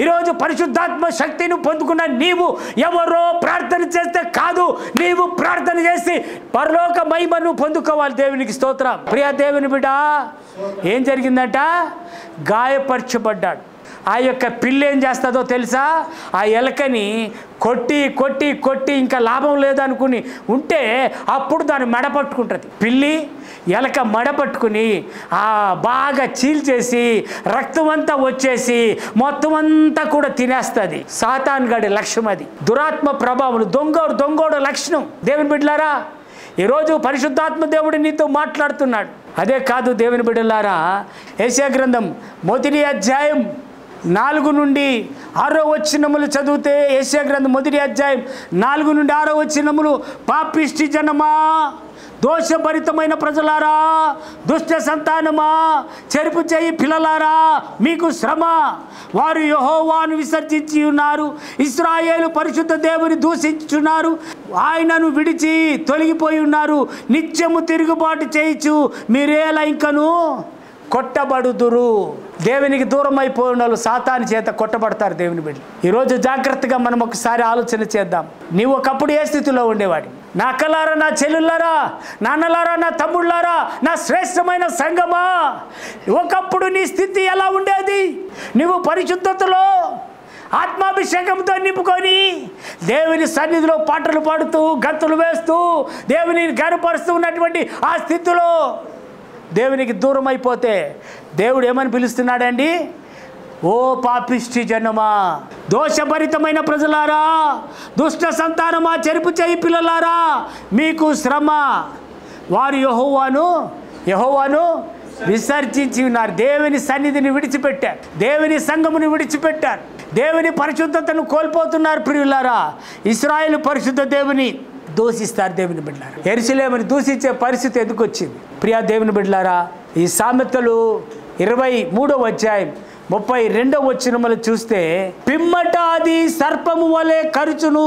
ఈరోజు పరిశుద్ధాత్మ శక్తిని పొందుకున్న నీవు ఎవరో ప్రార్థన చేస్తే కాదు, నీవు ప్రార్థన చేసి పరలోక మహిమను పొందుకోవాలి. దేవునికి స్తోత్రం. ప్రియా దేవుని బిడ్డ, ఏం జరిగిందంట? గాయపరచబడ్డాడు. ఆ యొక్క పిల్లి ఏం చేస్తుందో తెలుసా? ఆ ఎలకని కొట్టి కొట్టి కొట్టి ఇంకా లాభం లేదనుకుని ఉంటే అప్పుడు దాన్ని మెడ పట్టుకుంటుంది. పిల్లి ఎలక మెడ పట్టుకుని బాగా చీల్చేసి రక్తం అంతా వచ్చేసి మొత్తం అంతా కూడా తినేస్తుంది. సాతాన్ గాడి లక్ష్యం అది. దురాత్మ ప్రభావం, దొంగోడు లక్షణం. దేవుని బిడ్డలారా, ఈరోజు పరిశుద్ధాత్మ దేవుడు నీతో మాట్లాడుతున్నాడు. అదే కాదు దేవుని బిడ్డలారా, యెషయా గ్రంథం 1వ అధ్యాయం 4 నుండి 6వ వచనములు చదివితే, యెషయా గ్రంథం 1వ అధ్యాయం 4 నుండి 6వ వచనములు, పాపిష్టి జనమా, దోషభరితమైన ప్రజలారా, దుష్ట సంతానమా, చెరుపు చేయి పిల్లలారా, మీకు శ్రమ. వారు యెహోవాను విసర్జించి ఉన్నారు, ఇశ్రాయేలు పరిశుద్ధ దేవుని దూషించుచున్నారు, ఆయనను విడిచి తొలగిపోయి ఉన్నారు. నిత్యము తిరుగుబాటు చేయొచ్చు, మీరేలా ఇంకను కొట్టబడుదురు. దేవునికి దూరం అయిపోయిన వాళ్ళు సాతాను చేత కొట్టబడతారు. దేవుని బిడ్డ, ఈరోజు జాగ్రత్తగా మనం ఒకసారి ఆలోచన చేద్దాం. నీవు ఒకప్పుడు ఏ స్థితిలో ఉండేవాడి? నా అక్కలారా, నా చెల్లులారా, నాన్నలారా, నా తమ్ముళ్ళారా, నా శ్రేష్టమైన సంఘమా, ఒకప్పుడు నీ స్థితి ఎలా ఉండేది? నువ్వు పరిశుద్ధతలో ఆత్మాభిషేకంతో నింపుకొని దేవుని సన్నిధిలో పాటలు పాడుతూ గంతులు వేస్తూ దేవుని గనపరుస్తూ ఉన్నటువంటి ఆ స్థితిలో దేవునికి దూరం అయిపోతే దేవుడు ఏమని పిలుస్తున్నాడండి? ఓ పాపిష్టి జనమా, దోషభరితమైన ప్రజలారా, దుష్ట సంతానమా, చెరుపు చేయి పిల్లలారా, మీకు శ్రమ. వారు యెహోవాను విసర్జించి ఉన్నారు. దేవుని సన్నిధిని విడిచిపెట్టారు, దేవుని సంఘమును విడిచిపెట్టారు, దేవుని పరిశుద్ధతను కోల్పోతున్నారు. ప్రియులారా, ఇశ్రాయేలు పరిశుద్ధ దేవుని దూషిస్తారు. దేవుని బిడ్డలారా, యెరూషలేముని దూషించే పరిస్థితి ఎందుకు వచ్చింది? ప్రియా దేవుని బిడ్డలారా, ఈ సామెతలు 23వ అధ్యాయం 32వ వచనములు చూస్తే, పిమ్మట అది సర్పము వలె కరుచును,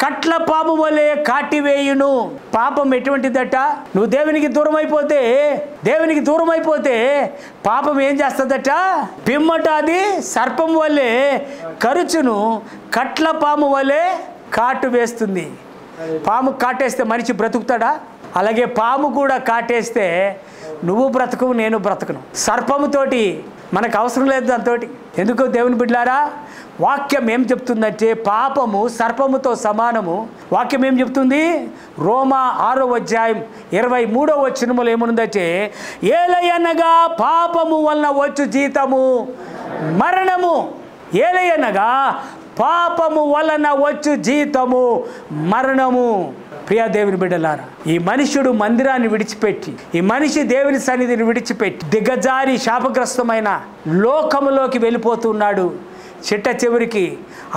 కట్ల పాము వలె కాటివేయును. పాపం ఎటువంటిదట? నువ్వు దేవునికి దూరం అయిపోతే పాపం ఏం చేస్తుందట? పిమ్మట అది సర్పము వలె కరుచును, కట్ల పాము వలె కాటు వేస్తుంది. పాము కాటేస్తే మనిషి బ్రతుకుతాడా? అలాగే పాము కూడా కాటేస్తే నువ్వు బ్రతుకు, నేను బ్రతుకును. సర్పముతోటి మనకు అవసరం లేదు దాంతో. ఎందుకు దేవుని బిడ్డలారా, వాక్యం ఏం చెప్తుందంటే పాపము సర్పముతో సమానము. వాక్యం ఏం చెప్తుంది? రోమా 6వ అధ్యాయం 23వ వచనములో ఏముందంటే, ఏలయనగా పాపము వలన వచ్చు జీతము మరణము. ఏలయనగా పాపము వలన వచ్చు జీతము మరణము. ప్రియా దేవుని బిడ్డలారా, ఈ మనుషుడు మందిరాన్ని విడిచిపెట్టి, ఈ మనిషి దేవుని సన్నిధిని విడిచిపెట్టి దిగజారి శాపగ్రస్తమైన లోకములోకి వెళ్ళిపోతున్నాడు. చిట్ట చివరికి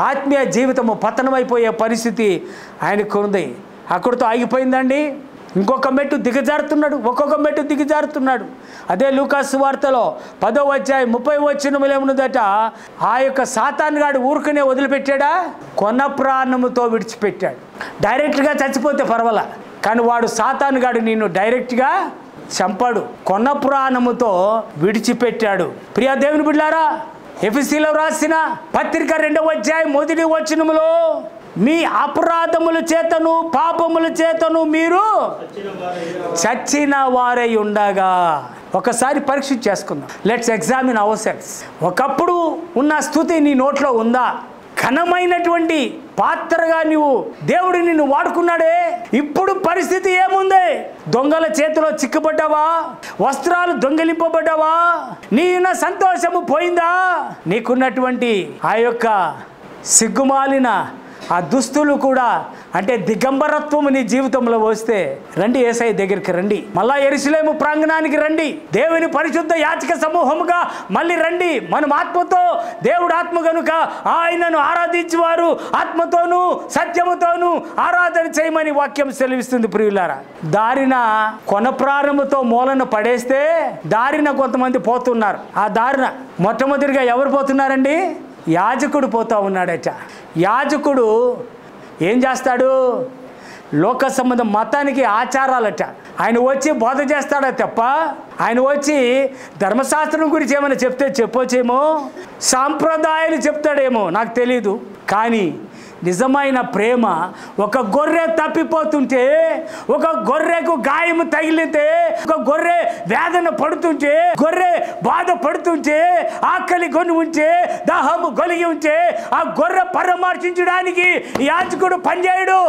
ఆత్మీయ జీవితము పతనమైపోయే పరిస్థితి ఆయనకు ఉంది. అక్కడితో ఆగిపోయిందండి. ఇంకొక మెట్టు దిగజారుతున్నాడు. అదే లూకాసు సువార్తలో 10వ అధ్యాయం 30వ వచనములో ఏమున్నదట? ఆ యొక్క సాతాను గాడు ఊరుకునే వదిలిపెట్టాడా? కొన ప్రాణముతో విడిచిపెట్టాడు. డైరెక్ట్గా చచ్చిపోతే పర్వాలా, కానీ వాడు సాతాను గాడు నిన్ను డైరెక్ట్గా చంపాడు. కొన ప్రాణముతో విడిచిపెట్టాడు. ప్రియా దేవుని బిడ్డలారా, ఎఫెసీలో రాసిన పత్రిక 2వ అధ్యాయం 1వ వచనములో, మీ అపరాధముల చేతను పాపముల చేతను మీరు చచ్చిన వారై ఉండగా. ఒకసారి పరీక్ష చేసుకుందాం. Let's examine our cells. ఒకప్పుడు ఉన్న స్థుతి నీ నోట్లో ఉందా? ఘనమైనటువంటి పాత్రగా దేవుడు నిన్ను వాడుకున్నాడే. ఇప్పుడు పరిస్థితి ఏముంది? దొంగల చేతిలో చిక్కుబడ్డావా? వస్త్రాలు దొంగిలింపబడ్డావా? నీ సంతోషము పోయిందా? నీకున్నటువంటి ఆ యొక్క సిగ్గుమాలిన ఆ దుస్తులు కూడా, అంటే దిగంబరత్వము నీ జీవితంలో వస్తే రండి, యేసయ్య దగ్గరికి రండి. మళ్ళా యెరూషలేము ప్రాంగణానికి రండి. దేవుని పరిశుద్ధ యాజక సమూహముగా మళ్ళీ రండి. మనం ఆత్మతో, దేవుడు ఆత్మ కనుక ఆయనను ఆరాధించేవారు ఆత్మతోనూ సత్యముతోనూ ఆరాధన చేయమని వాక్యం సెలవిస్తుంది. ప్రియులారా, దారిన కొన ప్రారంభంతో మూలన పడేస్తే దారిన కొంతమంది పోతున్నారు. ఆ దారిన మొట్టమొదటిగా ఎవరు పోతున్నారండి? యాజకుడు పోతా ఉన్నాడట. యాజకుడు ఏం చేస్తాడు? లోక సంబంధం మతానికి ఆచారాలట. ఆయన వచ్చి బోధ చేస్తాడా తప్ప, ఆయన వచ్చి ధర్మశాస్త్రం గురించి ఏమైనా చెప్తే చెప్పొచ్చేమో, సాంప్రదాయాలు చెప్తాడేమో, నాకు తెలీదు. కానీ నిజమైన ప్రేమ ఒక గొర్రె తప్పిపోతుంటే, ఒక గొర్రెకు గాయము తగిలితే, ఒక గొర్రె వేదన పడుతుంటే, గొర్రె బాధ పడుతుంటే, ఆకలి కొని ఉంటే, దాహము గొలిగి ఉంటే ఆ గొర్రె పరామర్శించడానికి యాజకుడు పనిచేయడు.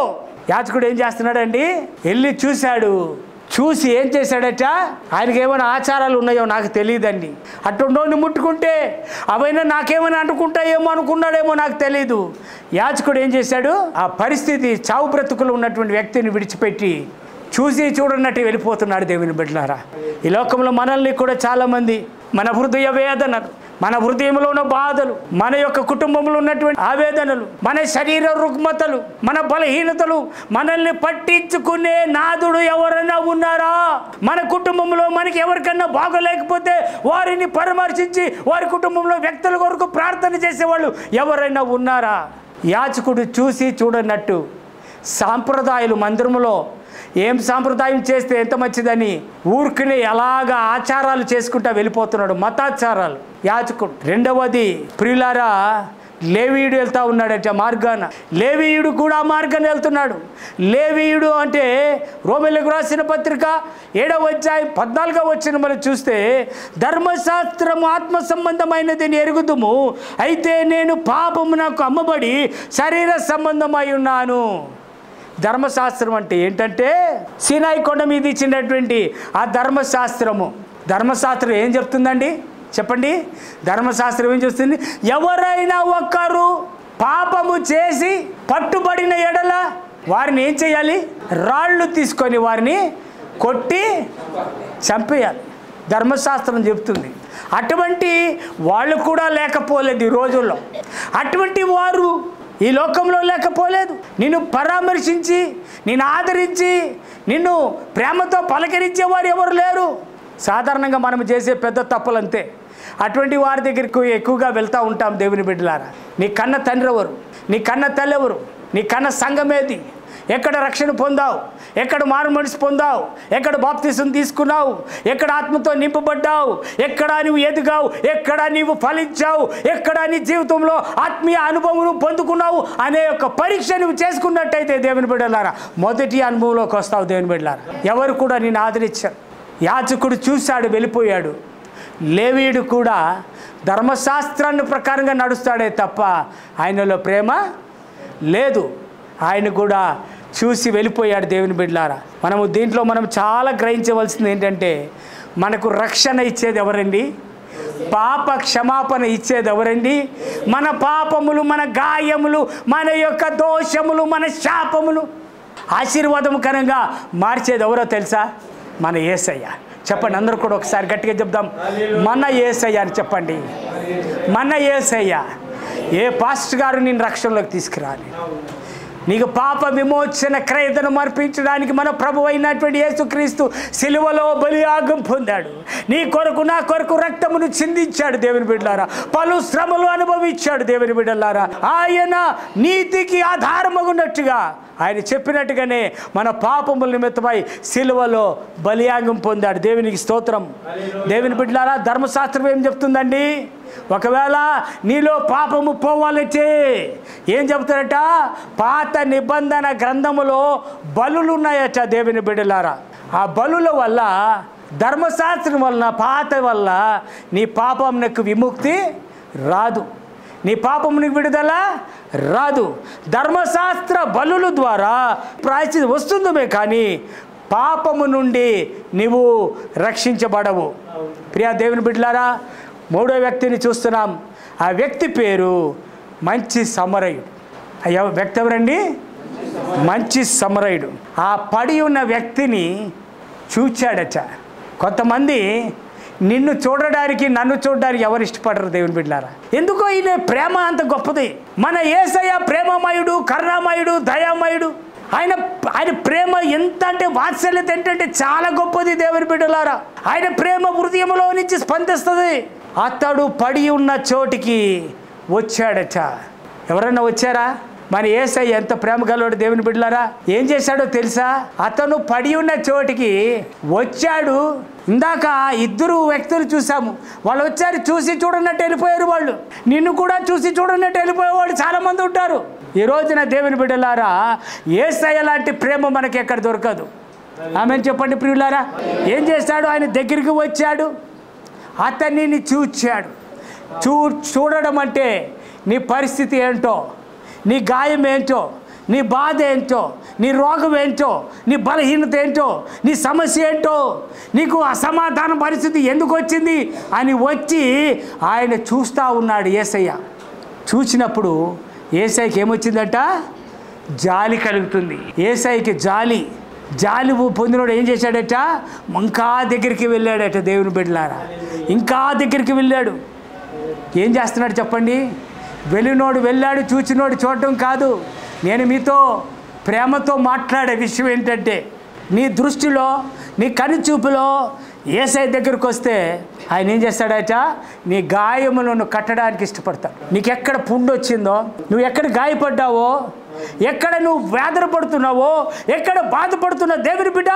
యాజకుడు ఏం చేస్తున్నాడండి? వెళ్ళి చూశాడు. చూసి ఏం చేశాడట? ఆయనకి ఏమైనా ఆచారాలు ఉన్నాయో నాకు తెలియదండి. అటుండోని ముట్టుకుంటే అవైనా నాకేమైనా అనుకుంటాయేమో అనుకున్నాడేమో నాకు తెలీదు. యాజకుడు ఏం చేశాడు? ఆ పరిస్థితి చావు బ్రతుకులు ఉన్నటువంటి వ్యక్తిని విడిచిపెట్టి చూసి చూడన్నట్టు వెళ్ళిపోతున్నాడు. దేవుని బిడ్డలారా, ఈ లోకంలో మనల్ని కూడా చాలామంది మన హృదయ వేదనలు, మన హృదయంలో ఉన్న బాధలు, మన యొక్క కుటుంబంలో ఉన్నటువంటి ఆవేదనలు, మన శరీర రుగ్మతలు, మన బలహీనతలు, మనల్ని పట్టించుకునే నాదుడు ఎవరైనా ఉన్నారా? మన కుటుంబంలో మనకి ఎవరికన్నా బాగోలేకపోతే వారిని పరామర్శించి వారి కుటుంబంలో వ్యక్తుల కొరకు ప్రార్థన చేసేవాళ్ళు ఎవరైనా ఉన్నారా? యాజకుడు చూసి చూడనట్టు సాంప్రదాయాలు మందిరంలో ఏం సాంప్రదాయం చేస్తే ఎంత మంచిదని ఊరికినే ఎలాగా ఆచారాలు చేసుకుంటా వెళ్ళిపోతున్నాడు, మతాచారాలు యాజకుడు. రెండవది ప్రియులారా, లేవీయుడు వెళ్తా ఉన్నాడట మార్గాన. లేవీయుడు కూడా మార్గాన్ని వెళ్తున్నాడు. లేవీయుడు అంటే రోమీయులకు రాసిన పత్రిక 7వ అధ్యాయం 14వ వచనం మనం చూస్తే, ధర్మశాస్త్రము ఆత్మ సంబంధమైనది ఎరుగుదుము, అయితే నేను పాపమునకు అమ్మబడి శరీర సంబంధమై ఉన్నాను. ధర్మశాస్త్రం అంటే ఏంటంటే సీనాయి కొండ మీద ఇచ్చినటువంటి ఆ ధర్మశాస్త్రము. ధర్మశాస్త్రం ఏం చెప్తుందండి చెప్పండి? ధర్మశాస్త్రం ఏం చేస్తుంది? ఎవరైనా ఒక్కరు పాపము చేసి పట్టుబడిన ఎడల వారిని ఏం చేయాలి? రాళ్ళు తీసుకొని వారిని కొట్టి చంపేయాలి. ధర్మశాస్త్రం చెప్తుంది. అటువంటి వాళ్ళు కూడా లేకపోలేదు ఈ రోజుల్లో. అటువంటి వారు ఈ లోకంలో లేకపోలేదు. నిన్ను పరామర్శించి, నిన్ను ఆదరించి, నిన్ను ప్రేమతో పలకరించేవారు ఎవరు లేరు. సాధారణంగా మనం చేసే పెద్ద తప్పులు అంతే. అటువంటి వారి దగ్గరికి ఎక్కువగా వెళ్తూ ఉంటాం. దేవుని బిడ్డలారా, నీ కన్న తండ్రి ఎవరు? నీ కన్న తల్లి ఎవరు? నీ కన్న సంఘమేది? ఎక్కడ రక్షణ పొందావు? ఎక్కడ మారు మనసు పొందావు? ఎక్కడ బాప్తిసం తీసుకున్నావు? ఎక్కడ ఆత్మతో నింపబడ్డావు? ఎక్కడ నువ్వు ఎదిగావు? ఎక్కడ నీవు ఫలించావు? ఎక్కడ నీ జీవితంలో ఆత్మీయ అనుభవం పొందుకున్నావు అనే ఒక పరీక్ష నువ్వు చేసుకున్నట్టయితే దేవుని బిడ్డలారా మొదటి అనుభవంలోకి వస్తావు. దేవుని బిడ్డలారా, ఎవరు కూడా నేను ఆదరించారు. యాజకుడు చూశాడు, వెళ్ళిపోయాడు. లేవీయుడు కూడా ధర్మశాస్త్రాన్ని ప్రకారంగా నడుస్తాడే తప్ప ఆయనలో ప్రేమ లేదు. ఆయన కూడా చూసి వెళ్ళిపోయాడు. దేవుని బిడ్డలారా, దీంట్లో మనం చాలా గ్రహించవలసింది ఏంటంటే, మనకు రక్షణ ఇచ్చేది ఎవరండి? పాప క్షమాపణ ఇచ్చేది ఎవరండి? మన పాపములు, మన గాయములు, మన యొక్క దోషములు, మన శాపములు ఆశీర్వాదకరంగా మార్చేది ఎవరో తెలుసా? మన యేసయ్య. చెప్పండి, అందరూ కూడా ఒకసారి గట్టిగా చెప్దాం, మన యేసయ్య అని చెప్పండి. మన యేసయ్య. ఏ పాస్టర్ గారు నేను రక్షణలోకి తీసుకురాలి. నీకు పాప విమోచన క్రయధనం అర్పించడానికి మన ప్రభు అయినటువంటి యేసుక్రీస్తు సిలువలో బలియాగం పొందాడు. నీ కొరకు నా కొరకు రక్తమును చిందించాడు. దేవుని బిడ్డలారా, పలు శ్రమలు అనుభవించాడు. దేవుని బిడ్డలారా, ఆయన నీతికి ఆధారమగున్నట్టుగా ఆయన చెప్పినట్టుగానే మన పాపముల నిమిత్తమై సిలువలో బలియాగం పొందాడు. దేవునికి స్తోత్రం. దేవుని బిడ్డలారా, ధర్మశాస్త్రం ఏం చెప్తుందండి? ఒకవేళ నీలో పాపము పోవాలంటే ఏం చెప్తారట? పాత నిబంధన గ్రంథములో బలులు ఉన్నాయట. దేవుని బిడ్డలారా, ఆ బలుల వల్ల, ధర్మశాస్త్రం వలన, పాత వల్ల నీ పాపమునకు విముక్తి రాదు, నీ పాపమునకు విడుదల రాదు. ధర్మశాస్త్ర బలుల ద్వారా ప్రాయశ్చిత్తం వస్తుందమే కానీ పాపము నుండి నీవు రక్షించబడవు. ప్రియా దేవుని బిడ్డలారా, మూడో వ్యక్తిని చూస్తున్నాం. ఆ వ్యక్తి పేరు మంచి సమరయుడు. అయ్యా, వ్యక్తి ఎవరండి? మంచి సమరయుడు. ఆ పడి ఉన్న వ్యక్తిని చూచాడట. కొంతమంది నిన్ను చూడడానికి, నన్ను చూడడానికి ఎవరు ఇష్టపడరు. దేవుని బిడ్డలారా, ఎందుకో ఈయన ప్రేమ అంత గొప్పది. మన యేసయ్య ప్రేమమయుడు, కరుణామయుడు, దయామయుడు. ఆయన ప్రేమ ఎంత అంటే, వాత్సల్యత ఏంటంటే చాలా గొప్పది. దేవుని బిడ్డలారా, ఆయన ప్రేమ హృదయంలో నుంచి స్పందిస్తుంది. అతడు పడి ఉన్న చోటికి వచ్చాడట. ఎవరన్నా వచ్చారా? మన యేసయ్య ఎంత ప్రేమ గలవాడు. దేవుని బిడ్డలారా, ఏం చేశాడో తెలుసా? అతను పడి ఉన్న చోటికి వచ్చాడు. ఇందాక ఇద్దరు వ్యక్తులు చూసాము. వాళ్ళు వచ్చారు, చూసి చూడనట్టు వెళ్ళిపోయారు. వాళ్ళు నిన్ను కూడా చూసి చూడనట్టు వెళ్ళిపోయేవాళ్ళు చాలామంది ఉంటారు. ఈ రోజున దేవుని బిడ్డలారా, యేసయ్య లాంటి ప్రేమ మనకి ఎక్కడ దొరకదు. ఆమె చెప్పండి ప్రియులారా. ఏం చేశాడు? ఆయన దగ్గరికి వచ్చాడు, అతన్ని చూచాడు. చూడడం అంటే నీ పరిస్థితి ఏంటో, నీ గాయం ఏంటో, నీ బాధ ఏంటో, నీ రోగం ఏంటో, నీ బలహీనత ఏంటో, నీ సమస్య ఏంటో, నీకు అసమాధాన పరిస్థితి ఎందుకు వచ్చింది అని వచ్చి ఆయన చూస్తూ ఉన్నాడు యేసయ్య. చూసినప్పుడు యేసయ్యకి ఏమొచ్చిందట? జాలి కలుగుతుంది. యేసయ్యకి జాలి పొందినోడు ఏం చేశాడట? ఇంకా దగ్గరికి వెళ్ళాడట. దేవుని బిడ్డలారా, ఇంకా దగ్గరికి వెళ్ళాడు. ఏం చేస్తున్నాడు చెప్పండి? వెళ్ళినోడు వెళ్ళాడు, చూచినోడు చూడటం కాదు. నేను మీతో ప్రేమతో మాట్లాడే విషయం ఏంటంటే, నీ దృష్టిలో, నీ కనుచూపులో యేసయ్య దగ్గరికి వస్తే ఆయన ఏం చేస్తాడట? నీ గాయములను కట్టడానికి ఇష్టపడతాడు. నీకు ఎక్కడ పుండు వచ్చిందో, నువ్వు ఎక్కడ గాయపడ్డావో, ఎక్కడ నువ్వు వేదన పడుతున్నావో, ఎక్కడ బాధపడుతున్నావు, దేవుని బిడ్డ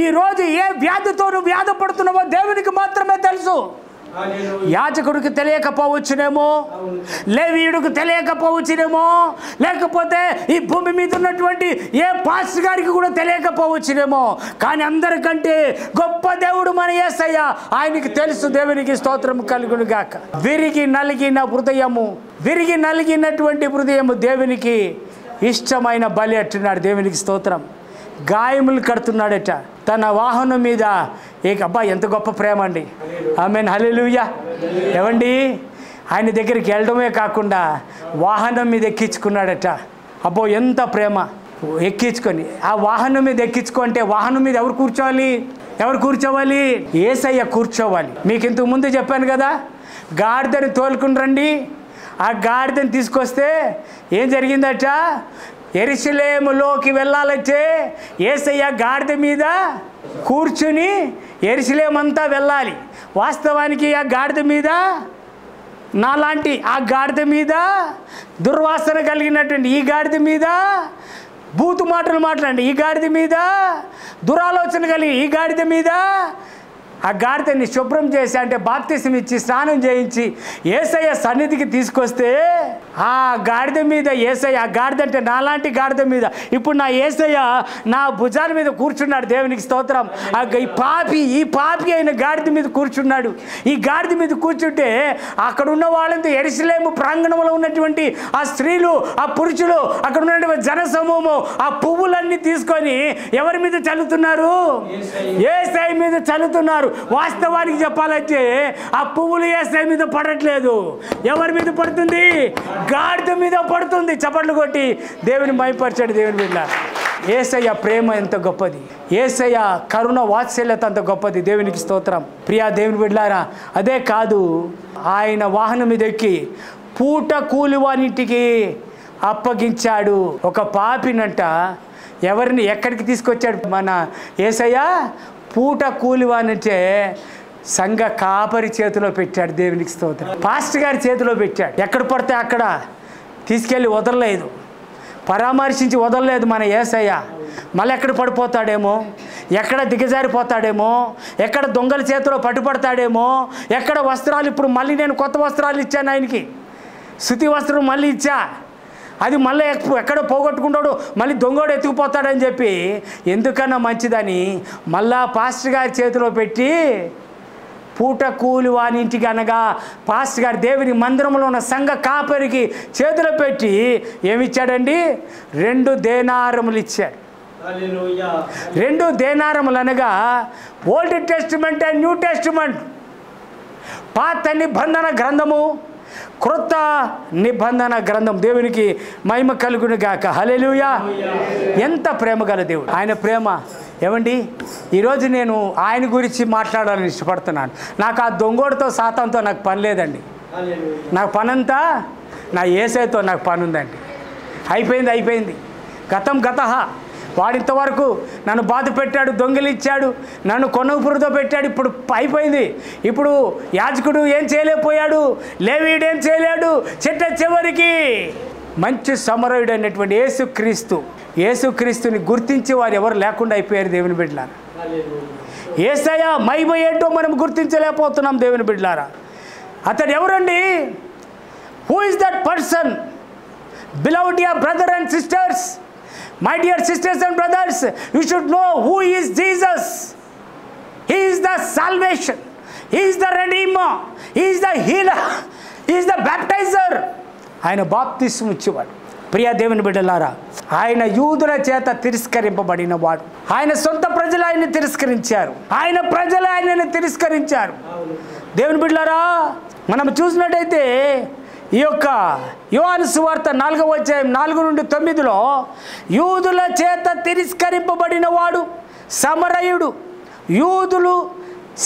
ఈరోజు ఏ వ్యాధితో నువ్వు వ్యాధ పడుతున్నావో దేవునికి మాత్రమే తెలుసు. యాజకుడికి తెలియకపోవచ్చునేమో, లేవీయుడికి తెలియకపోవచ్చునేమో, లేకపోతే ఈ భూమి మీద ఉన్నటువంటి ఏ పాస్టర్ గారికి కూడా తెలియకపోవచ్చునేమో, కానీ అందరికంటే గొప్ప దేవుడు మన యేసయ్య. ఆయనకి తెలుసు. దేవునికి స్తోత్రం కలుగును గాక. విరిగి నలిగినటువంటి హృదయము దేవునికి ఇష్టమైన బలి అంటున్నాడు. దేవునికి స్తోత్రం. గాయములు కడుతున్నాడట తన వాహనం మీద. అబ్బా ఎంత గొప్ప ప్రేమ అండి. ఆమేన్, హల్లెలూయా. ఏమండి, ఆయన దగ్గరికి వెళ్ళడమే కాకుండా వాహనం మీద ఎక్కించుకున్నాడట. అబ్బో ఎంత ప్రేమ. ఎక్కించుకొని ఆ వాహనం మీద ఎక్కించుకుంటే వాహనం మీద ఎవరు కూర్చోవాలి? యేసయ్య కూర్చోవాలి. మీకు ఇంతకు ముందు చెప్పాను కదా, గాడిదని తోలుకుని రండి. ఆ గాడిదని తీసుకొస్తే ఏం జరిగిందట? యెరూషలేములోకి వెళ్ళాలంటే యేసయ్య గాడిద మీద కూర్చుని యెరూషలేమంతా వెళ్ళాలి. వాస్తవానికి ఆ గాడిద మీద, నాలాంటి ఆ గాడిద మీద, దుర్వాసన కలిగినటువంటి ఈ గాడిద మీద, బూతు మాటలు మాట్లాడండి ఈ గాడిద మీద, దురాలోచన కలిగి ఈ గాడిద మీద, ఆ గాడిదని శుభ్రం చేసి, అంటే బాప్తిసం ఇచ్చి స్నానం చేయించి యేసయ్య సన్నిధికి తీసుకొస్తే ఆ గాడిద మీద యేసయ్య, ఆ గాడిద అంటే నాలాంటి గాడిద మీద, ఇప్పుడు నా యేసయ్య నా భుజాల మీద కూర్చున్నాడు. దేవునికి స్తోత్రం. ఈ పాపి అయిన గాడిద మీద కూర్చున్నాడు. ఈ గాడిద మీద కూర్చుంటే అక్కడ ఉన్న వాళ్ళంతా యెరూషలేము ప్రాంగణంలో ఉన్నటువంటి ఆ స్త్రీలు, ఆ పురుషులు, అక్కడ ఉన్నటువంటి జన సమూహము ఆ పువ్వులన్నీ తీసుకొని ఎవరి మీద చల్లుతున్నారు? యేసయ్య మీద చల్లుతున్నారు. వాస్తవానికి చెప్పాలంటే ఆ పువ్వులు యేసయ్య మీద పడట్లేదు. ఎవరి మీద పడుతుంది? గాడిద మీద పడుతుంది. చప్పట్లు కొట్టి దేవుని మహిమపరచండి. దేవుని బిడ్డ, యేసయ్య ప్రేమ ఎంత గొప్పది, యేసయ్య కరుణ వాత్సల్యత అంత గొప్పది. దేవునికి స్తోత్రం. ప్రియా దేవుని బిడ్డలారా, అదే కాదు, ఆయన వాహనం మీద ఎక్కి పూట కూలివానింటికి అప్పగించాడు. ఒక పాపినంట ఎవరిని ఎక్కడికి తీసుకొచ్చాడు మన యేసయ్య? పూట కూలివానంటే సంఘ కాపరి చేతిలో పెట్టాడు. దేవునికి స్తోత్రం. పాస్టర్ గారి చేతిలో పెట్టాడు. ఎక్కడ పడితే అక్కడ తీసుకెళ్ళి వదలలేదు, పరామర్శించి వదలలేదు మన యేసయ్య. మళ్ళీ ఎక్కడ పడిపోతాడేమో, ఎక్కడ దిగజారిపోతాడేమో, ఎక్కడ దొంగల చేతిలో పట్టుపడతాడేమో, ఎక్కడ వస్త్రాలు, ఇప్పుడు మళ్ళీ నేను కొత్త వస్త్రాలు ఇచ్చాను ఆయనకి, శుతి వస్త్రం మళ్ళీ ఇచ్చా, అది మళ్ళీ ఎక్కడో పోగొట్టుకుంటాడు, మళ్ళీ దొంగోడు ఎత్తుకుపోతాడని చెప్పి ఎందుకన్నా మంచిదని మళ్ళా పాస్టర్ గారి చేతిలో పెట్టి పూట కూలి వానింటికి, అనగా పాస్టర్ గారు దేవుని మందిరంలో ఉన్న సంఘ కాపరికి చేతిలో పెట్టి ఏమిచ్చాడండి? 2 దేనారములు ఇచ్చాడు. 2 దేనారములు అనగా old testament and new testament, పాత నిబంధన గ్రంథము, క్రొత్త నిబంధన గ్రంథం. దేవునికి మహిమ కలుగును గాక. హల్లెలూయా. ఎంత ప్రేమ గల దేవుడు. ఆయన ప్రేమ ఏమండి, ఈరోజు నేను ఆయన గురించి మాట్లాడాలని ఇష్టపడుతున్నాను. నాకు ఆ దొంగోడితో సాతాంతో నాకు పని లేదండి. నాకు పనంతా నా యేసయ్యతో నాకు పని ఉందండి. అయిపోయింది. గతః. వాడింతవరకు నన్ను బాధ పెట్టాడు, దొంగిలిచ్చాడు, నన్ను కొనపురుతో పెట్టాడు. ఇప్పుడు అయిపోయింది. ఇప్పుడు యాజకుడు ఏం చేయలేకపోయాడు, లేవీయుడు ఏం చేయలేడు. చివరికి మంచి సమరయుడు అయినటువంటి యేసుక్రీస్తుని గుర్తించి వారు ఎవరు లేకుండా అయిపోయారు. దేవుని బిడ్డలారా, యేసయ్య మహిమ ఏంటో మనం గుర్తించలేకపోతున్నాం. దేవుని బిడ్డలారా, అతడు ఎవరండి? Who is that person? Beloved dear brother and sisters, my dear sisters and brothers, you should know who is Jesus. He is the salvation. He is the redeemer. He is the healer. He is the baptizer. ఆయన బాప్తిస్మం ఇచ్చేవాడు. ప్రియ దేవుని బిడ్డలారా, ఆయన యూదుల చేత తిరస్కరింపబడిన వాడు. ఆయన సొంత ప్రజలు ఆయన్ని తిరస్కరించారు. ఆయన ప్రజలు ఆయనను తిరస్కరించారు. దేవుని బిడ్డలారా, మనం చూసినట్టయితే ఈ యొక్క యోహాను సువార్త 4వ అధ్యాయం 4 నుండి 9లో యూదుల చేత తిరస్కరింపబడిన వాడు సమరయుడు. యూదులు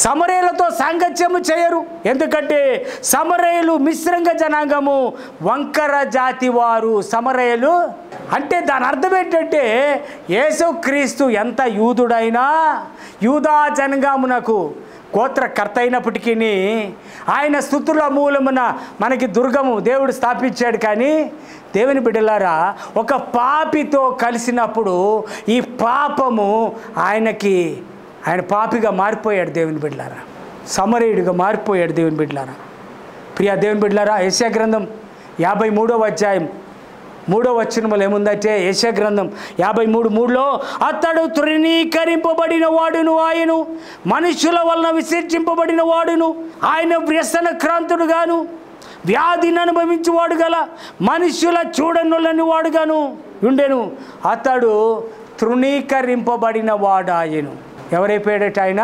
సమరయులతో సాంగత్యము చేయరు, ఎందుకంటే సమరయులు మిశ్రంగ జనాంగము, వంకర జాతి వారు సమరయులు. అంటే దాని అర్థం ఏంటంటే యేసుక్రీస్తు ఎంత యూదుడైనా యూదా జనాంగమునకు గోత్రకర్త అయినప్పటికీ ఆయన స్తుతుల మూలమున మనకి దుర్గము దేవుడు స్థాపించాడు. కానీ దేవుని బిడ్డలారా, ఒక పాపితో కలిసినప్పుడు ఈ పాపము ఆయన పాపిగా మారిపోయాడు. దేవుని బిడ్డలారా, సమరయుడిగా మారిపోయాడు. దేవుని బిడ్డలారా, ప్రియ దేవుని బిడ్డలారా, యెషయా గ్రంథం 53వ అధ్యాయం 3వ వచనంలో ఏముందంటే, యెషయా గ్రంథం 53:3లో అతడు తృణీకరింపబడిన వాడును, ఆయను మనుషుల వలన విసర్జింపబడిన వాడును, ఆయన వ్యసనక్రాంతుడుగాను వ్యాధిని అనుభవించేవాడు గల మనుషుల చూడనులని వాడుగాను ఉండెను. అతడు తృణీకరింపబడిన వాడాయను. ఎవరైపోయాడట ఆయన?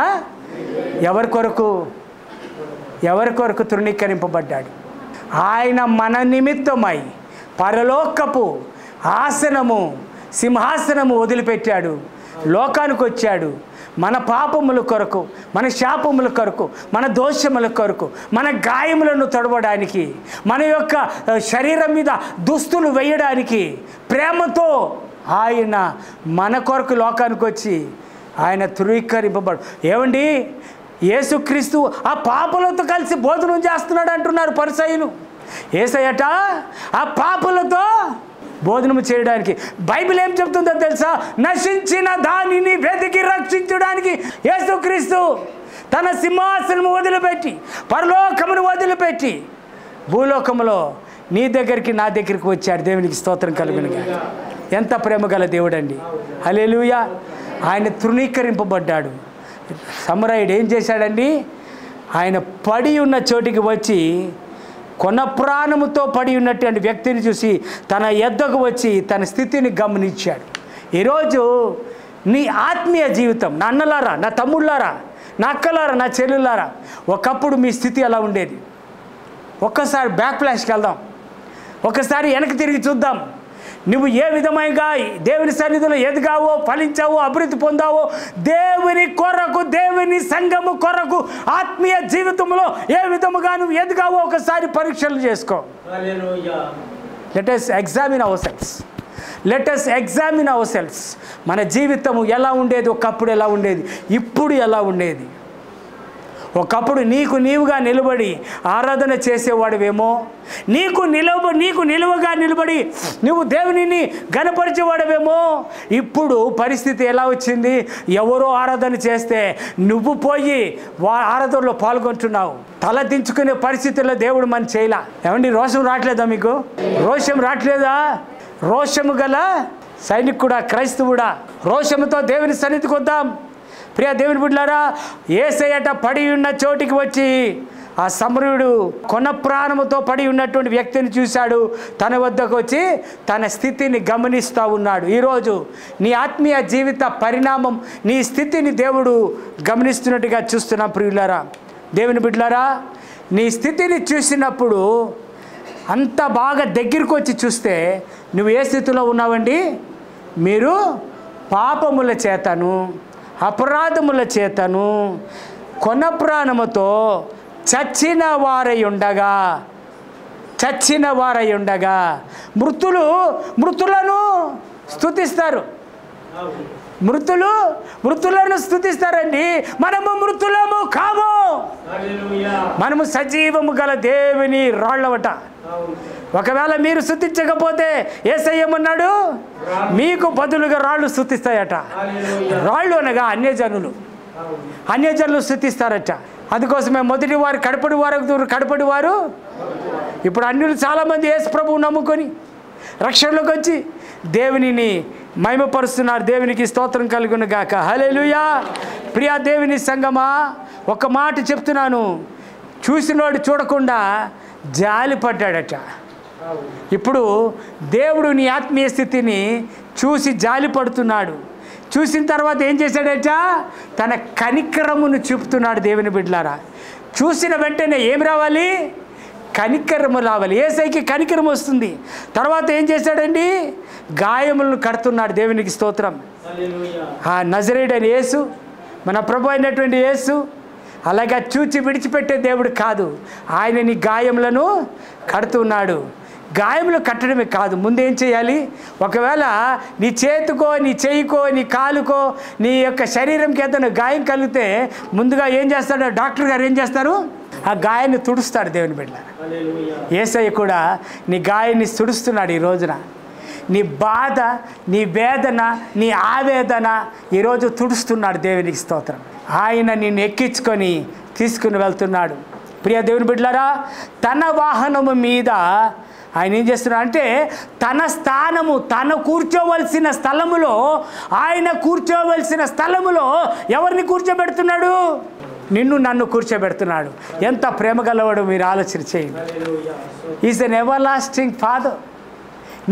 ఎవరి కొరకు తృణీకరింపబడ్డాడు? ఆయన మన నిమిత్తమై పరలోకపు ఆసనము సింహాసనము వదిలిపెట్టాడు, లోకానికి వచ్చాడు. మన పాపముల కొరకు, మన శాపముల కొరకు, మన దోషముల కొరకు, మన గాయములను తడవడానికి, మన యొక్క శరీరం మీద దుస్తులు వేయడానికి ప్రేమతో ఆయన మన కొరకు లోకానికి వచ్చి ఆయన తృణీకరింపబడు. ఏమండి, యేసుక్రీస్తు ఆ పాపులతో కలిసి భోజనం చేస్తున్నాడు అంటున్నారు పరిసయ్యులు. యేసయ్యట ఆ పాపులతో భోజనం చేయడానికి. బైబిల్ ఏం చెప్తుందో తెలుసా? నశించిన దానిని వెతికి రక్షించడానికి యేసుక్రీస్తు తన సింహాసనము వదిలిపెట్టి, పరలోకమును వదిలిపెట్టి భూలోకములో నీ దగ్గరికి నా దగ్గరికి వచ్చాడు. దేవునికి స్తోత్రం కలుగునుగా. ఎంత ప్రేమ గల దేవుడండి. హల్లెలూయా. ఆయన తృణీకరింపబడ్డాడు. సమరయుడు ఏం చేశాడండి? ఆయన పడి ఉన్న చోటికి వచ్చి కొన ప్రాణముతో పడి ఉన్నటువంటి వ్యక్తిని చూసి తన యొద్దకు వచ్చి తన స్థితిని గమనించాడు. ఈరోజు నీ ఆత్మీయ జీవితం, నా అన్నలారా, నా తమ్ముళ్ళారా, నా అక్కలారా, నా చెల్లులారా, ఒకప్పుడు మీ స్థితి ఎలా ఉండేది? ఒక్కసారి బ్యాక్ ఫ్లాష్కి వెళ్దాం, ఒకసారి వెనక్కి తిరిగి చూద్దాం. నువ్వు ఏ విధంగా దేవుని సన్నిధిలో ఎదిగావో, ఫలించావో, అభివృద్ధి పొందావో, దేవుని కొరకు, దేవుని సంఘము కొరకు ఆత్మీయ జీవితంలో ఏ విధముగా నువ్వు ఎదిగావో ఒకసారి పరీక్షలు చేసుకో. Let us examine ourselves. Let us examine ourselves. మన జీవితము ఎలా ఉండేది? ఒకప్పుడు ఎలా ఉండేది? ఇప్పుడు ఎలా ఉండేది? ఒకప్పుడు నీకు నీవుగా నిలబడి ఆరాధన చేసేవాడివేమో, నీకు నిలువగా నిలబడి నువ్వు దేవునిని గణపరిచేవాడవేమో. ఇప్పుడు పరిస్థితి ఎలా వచ్చింది? ఎవరో ఆరాధన చేస్తే నువ్వు పోయి ఆరాధనలో పాల్గొంటున్నావు. తల దించుకునే పరిస్థితుల్లో దేవుడు మన చేయలా. ఏమండి, రోషం రావట్లేదా మీకు? రోషం రావట్లేదా? రోషము గల సైనికుడా, క్రైస్తవుడా, రోషముతో దేవుని సన్నిధికి వద్దాం. ప్రియ దేవుని బిడ్డలారా, యేసయ్యట పడి ఉన్న చోటికి వచ్చి ఆ సమరయుడు కొన ప్రాణముతో పడి ఉన్నటువంటి వ్యక్తిని చూశాడు. తన వద్దకు వచ్చి తన స్థితిని గమనిస్తూ ఉన్నాడు. ఈరోజు నీ ఆత్మీయ జీవిత పరిణామం, నీ స్థితిని దేవుడు గమనిస్తున్నట్టుగా చూస్తున్నాం. ప్రియులారా, దేవుని బిడ్డలారా, నీ స్థితిని చూసినప్పుడు అంత బాగా దగ్గరికి వచ్చి చూస్తే నువ్వు ఏ స్థితిలో ఉన్నావండి? మీరు పాపముల చేతను, అపరాధముల చేతను, కొన ప్రాణముతో చచ్చిన వారై ఉండగా మృతులను స్తుతిస్తారు. మృతులను స్తుతిస్తారండి. మనము మృతులము కాము, మనము సజీవము గల దేవుని రాళ్ళవట. ఒకవేళ మీరు స్తుతించకపోతే యేసయ్యమన్నాడు, మీకు బదులుగా రాళ్ళు స్తుతిస్తాయట. రాళ్ళు అనగా అన్యజనులు స్తుతిస్తారట. అందుకోసమే మొదటి వారు కడపడి వారు ఇప్పుడు అన్యులు చాలామంది యేసు ప్రభువు నమ్ముకొని రక్షణలోకి వచ్చి దేవునిని మహిమపరుస్తున్నారు. దేవునికి స్తోత్రం కలుగును గాక. హల్లెలూయా. ప్రియా దేవుని సంగమా, ఒక మాట చెప్తున్నాను, చూసినోడు చూడకుండా జాలి పడ్డాడట. ఇప్పుడు దేవుడు నీ ఆత్మీయ స్థితిని చూసి జాలి పడుతున్నాడు. చూసిన తర్వాత ఏం చేశాడట? తన కనికరమును చూపుతున్నాడు. దేవుని బిడ్డలారా, చూసిన వెంటనే ఏం రావాలి? కనికరము రావాలి. యేసయ్యకి కనికరం వస్తుంది. తర్వాత ఏం చేశాడండి? గాయములను కడుతున్నాడు. దేవునికి స్తోత్రం. ఆ నజరేయుడైన యేసు, మన ప్రభు అయినటువంటి యేసు అలాగా చూచి విడిచిపెట్టే దేవుడు కాదు. ఆయన నీ గాయములను కడుతున్నాడు. గాయములు కట్టడమే కాదు, ముందేం చేయాలి? ఒకవేళ నీ చేతికో, నీ చెయ్యికో, నీ కాలుకో, నీ యొక్క శరీరంకి ఏదైనా గాయం కలిగితే ముందుగా ఏం చేస్తాడు? డాక్టర్ గారు ఏం చేస్తారు? ఆ గాయాన్ని తుడుస్తాడు. దేవుని బిడ్డ, యేసయ్య కూడా నీ గాయాన్ని తుడుస్తున్నాడు. ఈ రోజున నీ బాధ, నీ వేదన, నీ ఆవేదన ఈరోజు తుడుస్తున్నాడు. దేవునికి స్తోత్రం. ఆయన నిన్ను ఎక్కించుకొని తీసుకుని వెళ్తున్నాడు. ప్రియ దేవుని బిడ్డలారా, తన వాహనము మీద ఆయన ఏం చేస్తున్నాడు అంటే, తన స్థానము, తను కూర్చోవలసిన స్థలములో, ఆయన కూర్చోవలసిన స్థలములో ఎవరిని కూర్చోబెడుతున్నాడు? నిన్ను నన్ను కూర్చోబెడుతున్నాడు. ఎంత ప్రేమ గలవాడు మీరు ఆలోచన చేయండి. Is an everlasting father.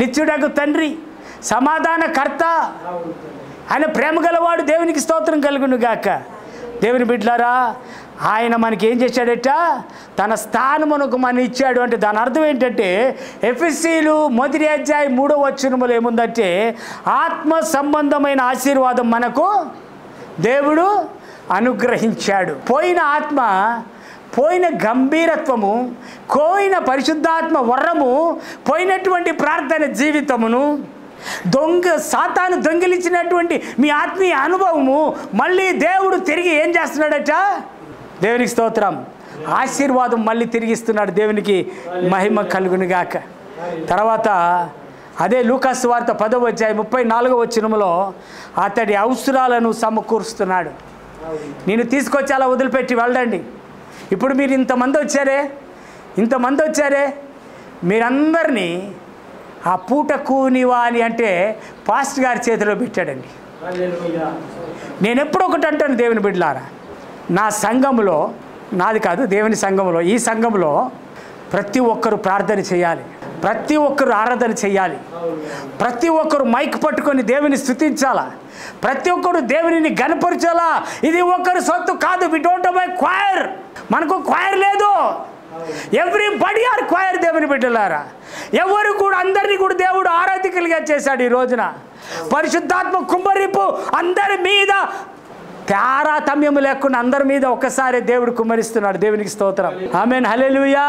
నిత్యుడగు తండ్రి, సమాధానకర్త, ఆయన ప్రేమ గలవాడు. దేవునికి స్తోత్రం కలుగును గాక. దేవుని బిడ్డలారా, ఆయన మనకి ఏం చేశాడట? తన స్థానమునకు మన ఇచ్చాడు. అంటే దాని అర్థం ఏంటంటే, ఎఫెసీయులు 1వ అధ్యాయం 3వ వచనములో ఏముందంటే, ఆత్మ సంబంధమైన ఆశీర్వాదం మనకు దేవుడు అనుగ్రహించాడు. పోయిన ఆత్మ, పోయిన గంభీరత్వము, పోయిన పరిశుద్ధాత్మ వరము, పోయినటువంటి ప్రార్థన జీవితమును, సాతాను దొంగిలించినటువంటి మీ ఆత్మీయ అనుభవము మళ్ళీ దేవుడు తిరిగి ఏం చేస్తున్నాడట? దేవునికి స్తోత్రం. ఆశీర్వాదం మళ్ళీ తిరిగిస్తున్నాడు. దేవునికి మహిమ కలుగునుగాక. తర్వాత అదే లూకాసు వార్త 10వ అధ్యాయం 34వ వచనములో అతడి అవసరాలను సమకూరుస్తున్నాడు. నేను తీసుకొచ్చి అలా వదిలిపెట్టి వెళ్ళండి. ఇప్పుడు మీరు ఇంతమంది వచ్చారే, మీరందరినీ ఆ పూట కూనివాలి అంటే పాస్టర్ గారి చేతిలో పెట్టాడండి. నేను ఎప్పుడు ఒకటి అంటాను దేవుని బిడ్డలారా, నా సంఘంలో, నాది కాదు, దేవుని సంఘంలో, ఈ సంఘంలో ప్రతి ఒక్కరు ప్రార్థన చేయాలి, ప్రతి ఒక్కరు ఆరాధన చేయాలి, ప్రతి ఒక్కరు మైక్ పట్టుకొని దేవుని స్తుతించాలా, ప్రతి ఒక్కరు దేవునిని గణపరచాలా. ఇది ఒకరు సొత్తు కాదు. We don't have a choir. మనకు క్వైర్ లేదు. Everybody are choir. దేవుని బిడ్డలారా, ఎవరు కూడా, అందరినీ కూడా దేవుడు ఆరాధికులుగా చేశాడు. ఈ రోజున పరిశుద్ధాత్మ కుమ్మరింపు అందరి మీద, తారతమ్యము లేకుండా అందరి మీద ఒక్కసారి దేవుడు కుమ్మరిస్తున్నాడు. దేవునికి స్తోత్రం. ఆమేన్. హల్లెలూయా.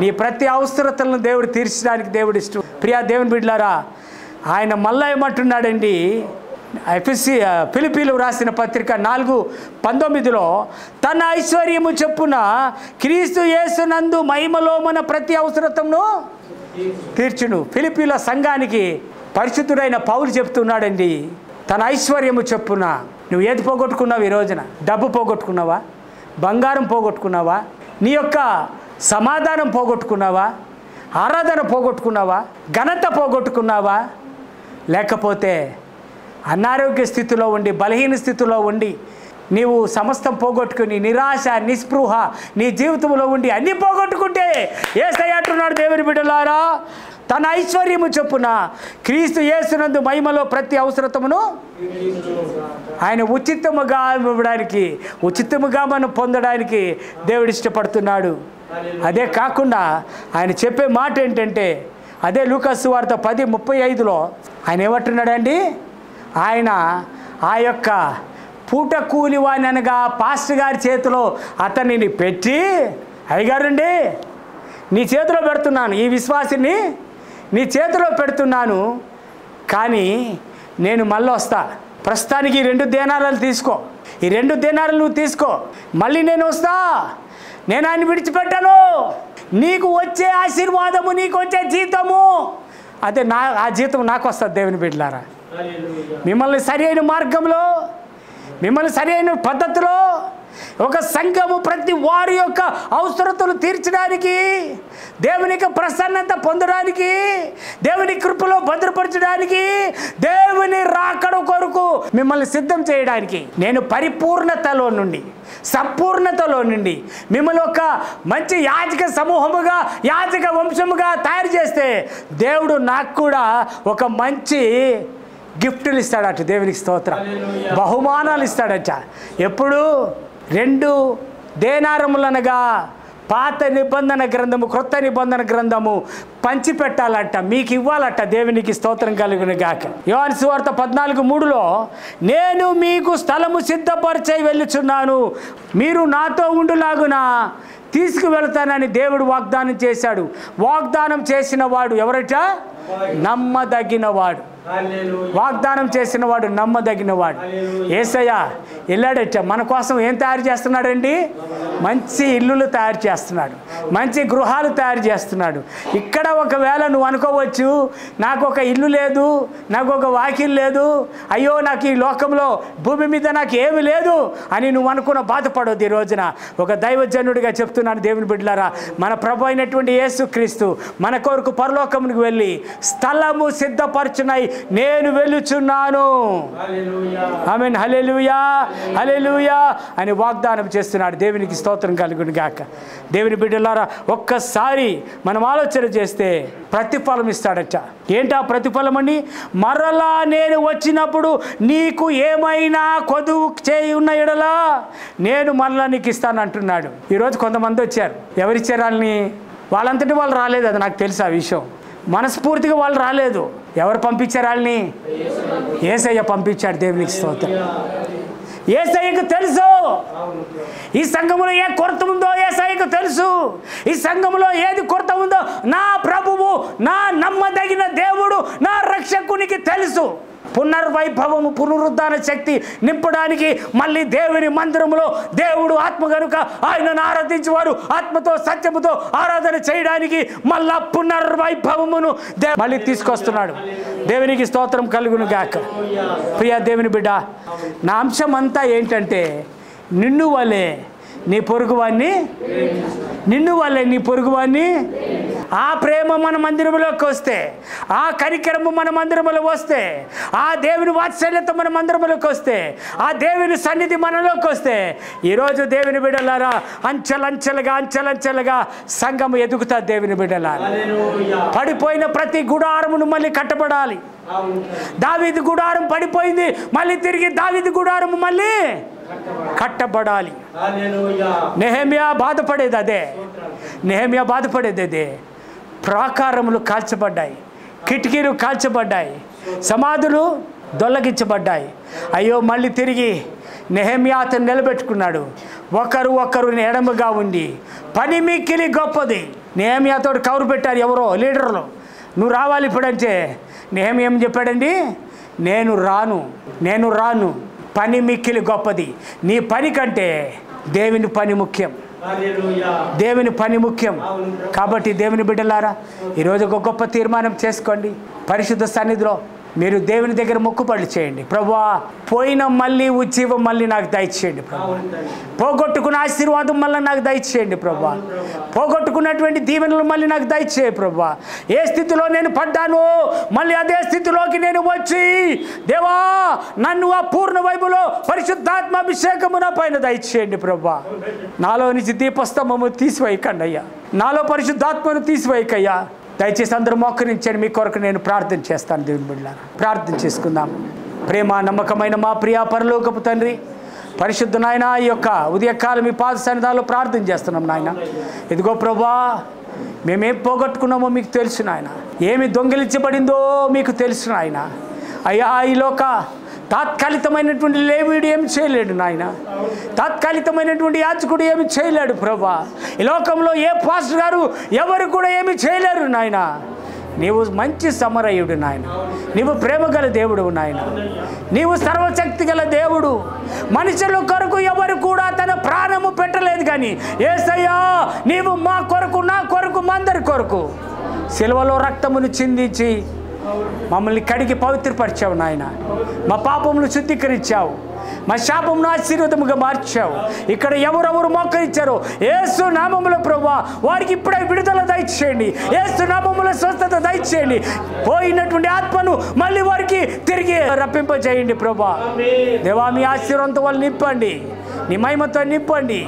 నీ ప్రతి అవసరతలను దేవుడు తీర్చడానికి దేవుడు ఇష్టం. ప్రియా దేవుని బిడ్డలారా, ఆయన మళ్ళా ఏమంటున్నాడండి? ఫిలిప్పీలకు రాసిన పత్రిక 4:19 తన ఐశ్వర్యము చొప్పున క్రీస్తు యేసునందు మహిమలో మన ప్రతి అవసరతను తీర్చును. ఫిలిప్పీల సంఘానికి పరిశుద్ధుడైన పౌలు చెప్తున్నాడండి, తన ఐశ్వర్యము చొప్పున. నువ్వు ఏది పోగొట్టుకున్నావు? ఈ రోజున డబ్బు పోగొట్టుకున్నావా? బంగారం పోగొట్టుకున్నావా? నీ యొక్క సమాధానం పోగొట్టుకున్నావా? ఆరాధన పోగొట్టుకున్నావా? ఘనత పోగొట్టుకున్నావా? లేకపోతే అనారోగ్య స్థితిలో ఉండి, బలహీన స్థితిలో ఉండి, నీవు సమస్తం పోగొట్టుకుని నిరాశ, నిస్పృహ నీ జీవితంలో ఉండి అన్నీ పోగొట్టుకుంటే యేసయ్య అంటున్నాడు, దేవుని బిడ్డలారా, తన ఐశ్వర్యము చొప్పున క్రీస్తు యేసునందు మహిమలో ప్రతి అవసరతమును ఆయన ఉచితముగా ఇవ్వడానికి, ఉచితముగా మనం పొందడానికి దేవుడు ఇష్టపడుతున్నాడు. అదే కాకుండా ఆయన చెప్పే మాట ఏంటంటే, అదే లూకాసు వార్త 10:35 ఆయన ఏమంటున్నాడండి? ఆయన ఆ యొక్క పూట కూలివాని అనగా పాస్టర్ గారి చేతిలో అతనిని పెట్టి, అయ్యగారండి నీ చేతిలో పెడుతున్నాను, ఈ విశ్వాసిని నీ చేతిలో పెడుతున్నాను, కానీ నేను మళ్ళీ వస్తా, ప్రస్తుతానికి ఈ 2 దేనారాలు తీసుకో, ఈ 2 దేనారాలు నువ్వు తీసుకో, మళ్ళీ నేను వస్తా, నేను ఆయన విడిచిపెట్టాను, నీకు వచ్చే ఆశీర్వాదము, నీకు వచ్చే జీతము, అదే ఆ జీతం నాకు వస్తుంది. దేవుని బిడ్డలారా, మిమ్మల్ని సరి అయిన మార్గంలో, మిమ్మల్ని సరి అయిన పద్ధతిలో ఒక సంఘము ప్రతి వారి యొక్క అవసరతలు తీర్చడానికి, దేవునికి ప్రసన్నత పొందడానికి, దేవుని కృపలో భద్రపరచడానికి, దేవుని రాకడ కొరకు మిమ్మల్ని సిద్ధం చేయడానికి, నేను పరిపూర్ణతలో నుండి సంపూర్ణతలో నుండి మిమ్మల్ని ఒక మంచి యాజక సమూహముగా, యాజక వంశముగా తయారు చేస్తే దేవుడు నాకు కూడా ఒక మంచి గిఫ్టులు ఇస్తాడట. దేవునికి స్తోత్రం. బహుమానాలు ఇస్తాడట. ఎప్పుడు 2 దేనారములనగా పాత నిబంధన గ్రంథము, క్రొత్త నిబంధన గ్రంథము పంచిపెట్టాలట, మీకు ఇవ్వాలట. దేవునికి స్తోత్రం కలుగును గాక. యోహాను సువార్త 14:3లో నేను మీకు స్థలము సిద్ధపరిచే వెళ్ళుచున్నాను, మీరు నాతో ఉండులాగున తీసుకువెళ్తానని దేవుడు వాగ్దానం చేశాడు. వాగ్దానం చేసిన వాడు ఎవరట? నమ్మదగినవాడు. వాగ్దానం చేసిన వాడు నమ్మదగినవాడు. యేసయ్య వెళ్ళాడట. మన కోసం ఏం తయారు చేస్తున్నాడండి? మంచి ఇల్లులు తయారు చేస్తున్నాడు, మంచి గృహాలు తయారు చేస్తున్నాడు. ఇక్కడ ఒకవేళ నువ్వు అనుకోవచ్చు, నాకు ఒక ఇల్లు లేదు, నాకు ఒక వాకిల్ లేదు, అయ్యో నాకు ఈ లోకంలో భూమి మీద నాకు ఏమి లేదు అని నువ్వు అనుకున్న బాధపడొద్దు. ఈ రోజున ఒక దైవజనుడిగా చెప్తున్నాను, దేవుని బిడ్డలారా, మన ప్రభు అయినటువంటి యేసుక్రీస్తు మన కొరకు పరలోకమునికి వెళ్ళి స్థలము సిద్ధపరచునై నేను వెళ్ళుచున్నాను. ఆమేన్. హల్లెలూయా, హల్లెలూయా అని వాగ్దానం చేస్తున్నాడు. దేవునికి స్తోత్రం కలుగును గాక. దేవుని బిడ్డలారా, ఒక్కసారి మనం ఆలోచన చేస్తే ప్రతిఫలం ఇస్తాడట. ఏంటా ప్రతిఫలం అండి? మరలా నేను వచ్చినప్పుడు నీకు ఏమైనా కొదువు చేయి ఉన్న ఎడలా నేను మరలా నీకు ఇస్తాను అంటున్నాడు. ఈరోజు కొంతమంది వచ్చారు. ఎవరిచ్చారు వాళ్ళని? వాళ్ళంతటి వాళ్ళు రాలేదు, అది నాకు తెలుసు. ఆ విషయం మనస్ఫూర్తిగా వాళ్ళు రాలేదు. ఎవరు పంపించారు వాళ్ళని? యేసయ్య పంపించాడు. దేవునికి స్తోత్రం. యేసయ్యకు తెలుసు ఈ సంఘములో ఏ కొరత ఉందో. యేసయ్యకు తెలుసు ఈ సంఘములో ఏది కొరత ఉందో. నా ప్రభువు, నా నమ్మదగిన దేవుడు, నా రక్షకునికి తెలుసు. పునర్వైభవము, పునరుద్ధాన శక్తి నింపడానికి మళ్ళీ దేవుని మందిరంలో దేవుడు ఆత్మ కనుక ఆయనను ఆరాధించేవారు ఆత్మతో సత్యముతో ఆరాధన చేయడానికి మళ్ళా పునర్వైభవమును మళ్ళీ తీసుకొస్తున్నాడు. దేవునికి స్తోత్రం కలుగును గాక. ప్రియ దేవుని బిడ్డ, నా అంశం అంతా ఏంటంటే నిన్ను వలే నీ పొరుగువాన్ని, నిన్ను వల్లే నీ పొరుగువాన్ని. ఆ ప్రేమ మన మందిరంలోకి వస్తే, ఆ కనికరము మన మందిరంలో వస్తే, ఆ దేవుని వాత్సల్యత మన మందిరంలోకి వస్తే, ఆ దేవుని సన్నిధి మనలోకి వస్తే, ఈరోజు దేవుని బిడ్డలారా అంచెలంచెలుగా అంచెలంచెలుగా సంఘం ఎదుగుతుంది. దేవుని బిడ్డలారా, పడిపోయిన ప్రతి గుడారమును మళ్ళీ కట్టబడాలి. దావీదు గుడారం పడిపోయింది, మళ్ళీ తిరిగి దావీదు గుడారము మళ్ళీ కట్టబడాలి. నెహెమ్యా బాధపడేది అదే. నెహెమ్యా బాధపడేది అదే. ప్రాకారములు కాల్చబడ్డాయి, కిటికీలు కాల్చబడ్డాయి, సమాధులు దొల్లగించబడ్డాయి. అయ్యో మళ్ళీ తిరిగి నెహెమ్యా అతను నిలబెట్టుకున్నాడు. ఒకరు ఎడమగా ఉండి పని మిక్కిలి గొప్పది. నెహెమ్యాతో కౌరు పెట్టారు ఎవరో లీడర్లు, నువ్వు రావాలి ఇప్పుడంటే. నెహెమ్యా ఏం చెప్పాడండి? నేను రాను, పని మిక్కిలి గొప్పది. నీ పని కంటే దేవుని పని ముఖ్యం, దేవుని పని ముఖ్యం. కాబట్టి దేవుని బిడ్డలారా, ఈరోజు ఒక గొప్ప తీర్మానం చేసుకోండి. పరిశుద్ధ సన్నిధిలో మీరు దేవుని దగ్గర మొక్కుబడులు చేయండి. ప్రభువా, పోయిన మళ్ళీ ఉజ్జీవం మళ్ళీ నాకు దయచేయండి ప్రభువా. పోగొట్టుకున్న ఆశీర్వాదం మళ్ళీ నాకు దయచేయండి ప్రభువా. పోగొట్టుకున్నటువంటి దీవెనలు మళ్ళీ నాకు దయచేయి ప్రభువా. ఏ స్థితిలో నేను పడ్డానో మళ్ళీ అదే స్థితిలోకి నేను వచ్చి, దేవా నన్ను ఆ పూర్ణ వైపులో పరిశుద్ధాత్మ అభిషేకము నా పైన దయచేయండి ప్రభువా. నాలో నుంచి దీపస్తంభము తీసివేయకండి అయ్యా, నాలో పరిశుద్ధాత్మను తీసివేయకయ్యా. దయచేసి అందరూ మోకరించండి. మీ కొరకు నేను ప్రార్థన చేస్తాను. దేవుని బిడ్డలారా, ప్రార్థన చేసుకుందాం. ప్రేమ నమ్మకమైన మా ప్రియ పరలోకపు తండ్రి, పరిశుద్ధ నాయన, ఈ యొక్క ఉదయకాలం మీ పాద సన్నిధానంలో ప్రార్థన చేస్తున్నాం నాయన. ఇదిగో ప్రభువా, మేమేం పోగొట్టుకున్నామో మీకు తెలుసు నాయన, ఏమి దొంగిలించబడిందో మీకు తెలుసు నాయన. అయ్యా, ఈ లోక తాత్కాలికమైనటువంటి లేవీడు ఏమి చేయలేడు నాయన, తాత్కాలికమైనటువంటి యాజకుడు ఏమి చేయలేడు ప్రభా. ఈ లోకంలో ఏ పాస్టర్ గారు ఎవరు కూడా ఏమి చేయలేరు నాయన. నీవు మంచి సమరయుడు నాయన, నీవు ప్రేమ గల దేవుడు నాయన, నీవు సర్వశక్తి గల దేవుడు. మనుషుల కొరకు ఎవరు కూడా తన ప్రాణము పెట్టలేదు, కానీ యేసయ్యా నీవు మా కొరకు, నా కొరకు, మా అందరి కొరకు సిలువలో రక్తమును చిందించి మమ్మల్ని కడిగి పవిత్రపరిచావు నాయన. మా పాపములు శుద్ధీకరించావు. మా శాపమును ఆశీర్వాదముగా మార్చావు. ఇక్కడ ఎవరెవరు మోకరించారో యేసు నామములో ప్రభువా వారికి ఇప్పుడే విడుదల దయచేయండి. యేసు నామములో స్వస్థత దయచేయండి. పోయినటువంటి ఆత్మను మళ్ళీ వారికి తిరిగి రప్పింపజేయండి ప్రభువా. దేవా మీ ఆశీర్వాదంతో వాళ్ళు నింపండి, నీ మహిమతో నింపండి,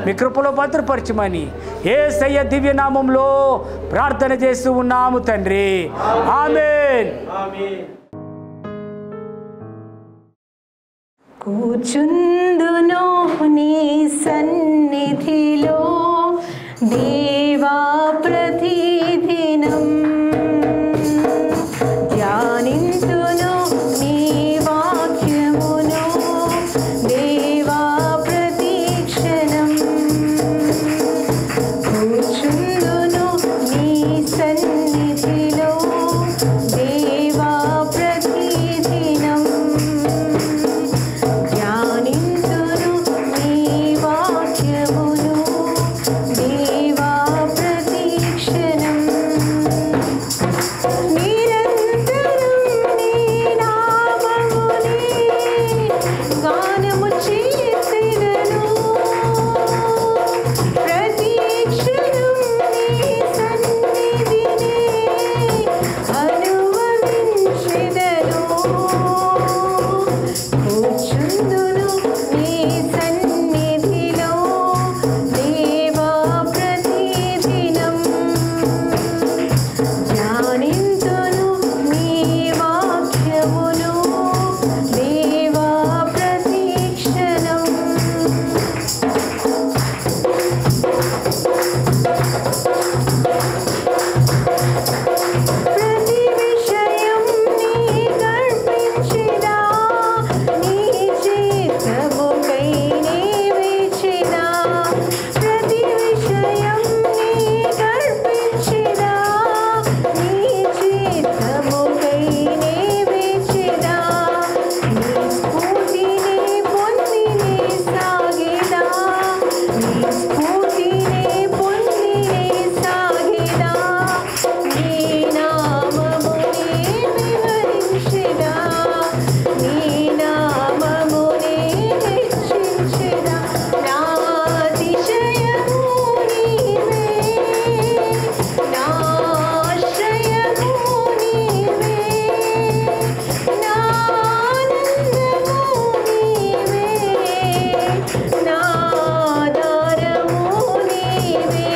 మీ కృపలో భద్రపరచమని యేసయ్య దివ్య నామంలో ప్రార్థన చేస్తూ ఉన్నాము తండ్రి. ఆమేన్. కూచుందును నీ సన్నిధిలో దేవా ప్రతిదినం, ధ్యానింతును నీ వాక్యమును దేవా ప్రతిక్షణం. కూచుందును నీ సన్నిధిలో దేవా ప్రతిదినం, ధ్యానింతును నీ వాక్యమును దేవా ప్రతిక్షణం. నిరంతరం నీ నామమునే గానము చేసెదను, ప్రతిక్షణం నీ సన్నిధినే అనుభవించెదను. కూర్చుందును నీ సన్నిధిలో దేవా ప్రతిదినం, ధ్యానింతును నీ వాక్యమును దేవా ప్రతిక్షణం. ప్రతి విషయం నీ కల్పించినా, నీ చిత్తముకై నీ వేచినా. ప్రతి విషయం నీ కల్పించినా, నీ చిత్తముకై నీ వేచినా. నీ స్ఫూర్తిని పొంది నీ సాగినా, నీ స్ఫూర్తిని పొంది నీ సాగినా. నీ నామమునే వివరించెదా, నీ నామమునే హెచ్చించెదా. నా అతిశయము నీవే, నా ఆశ్రయము నీవే, నా ఆనందము నీవే, నా ఆధారము నీవే.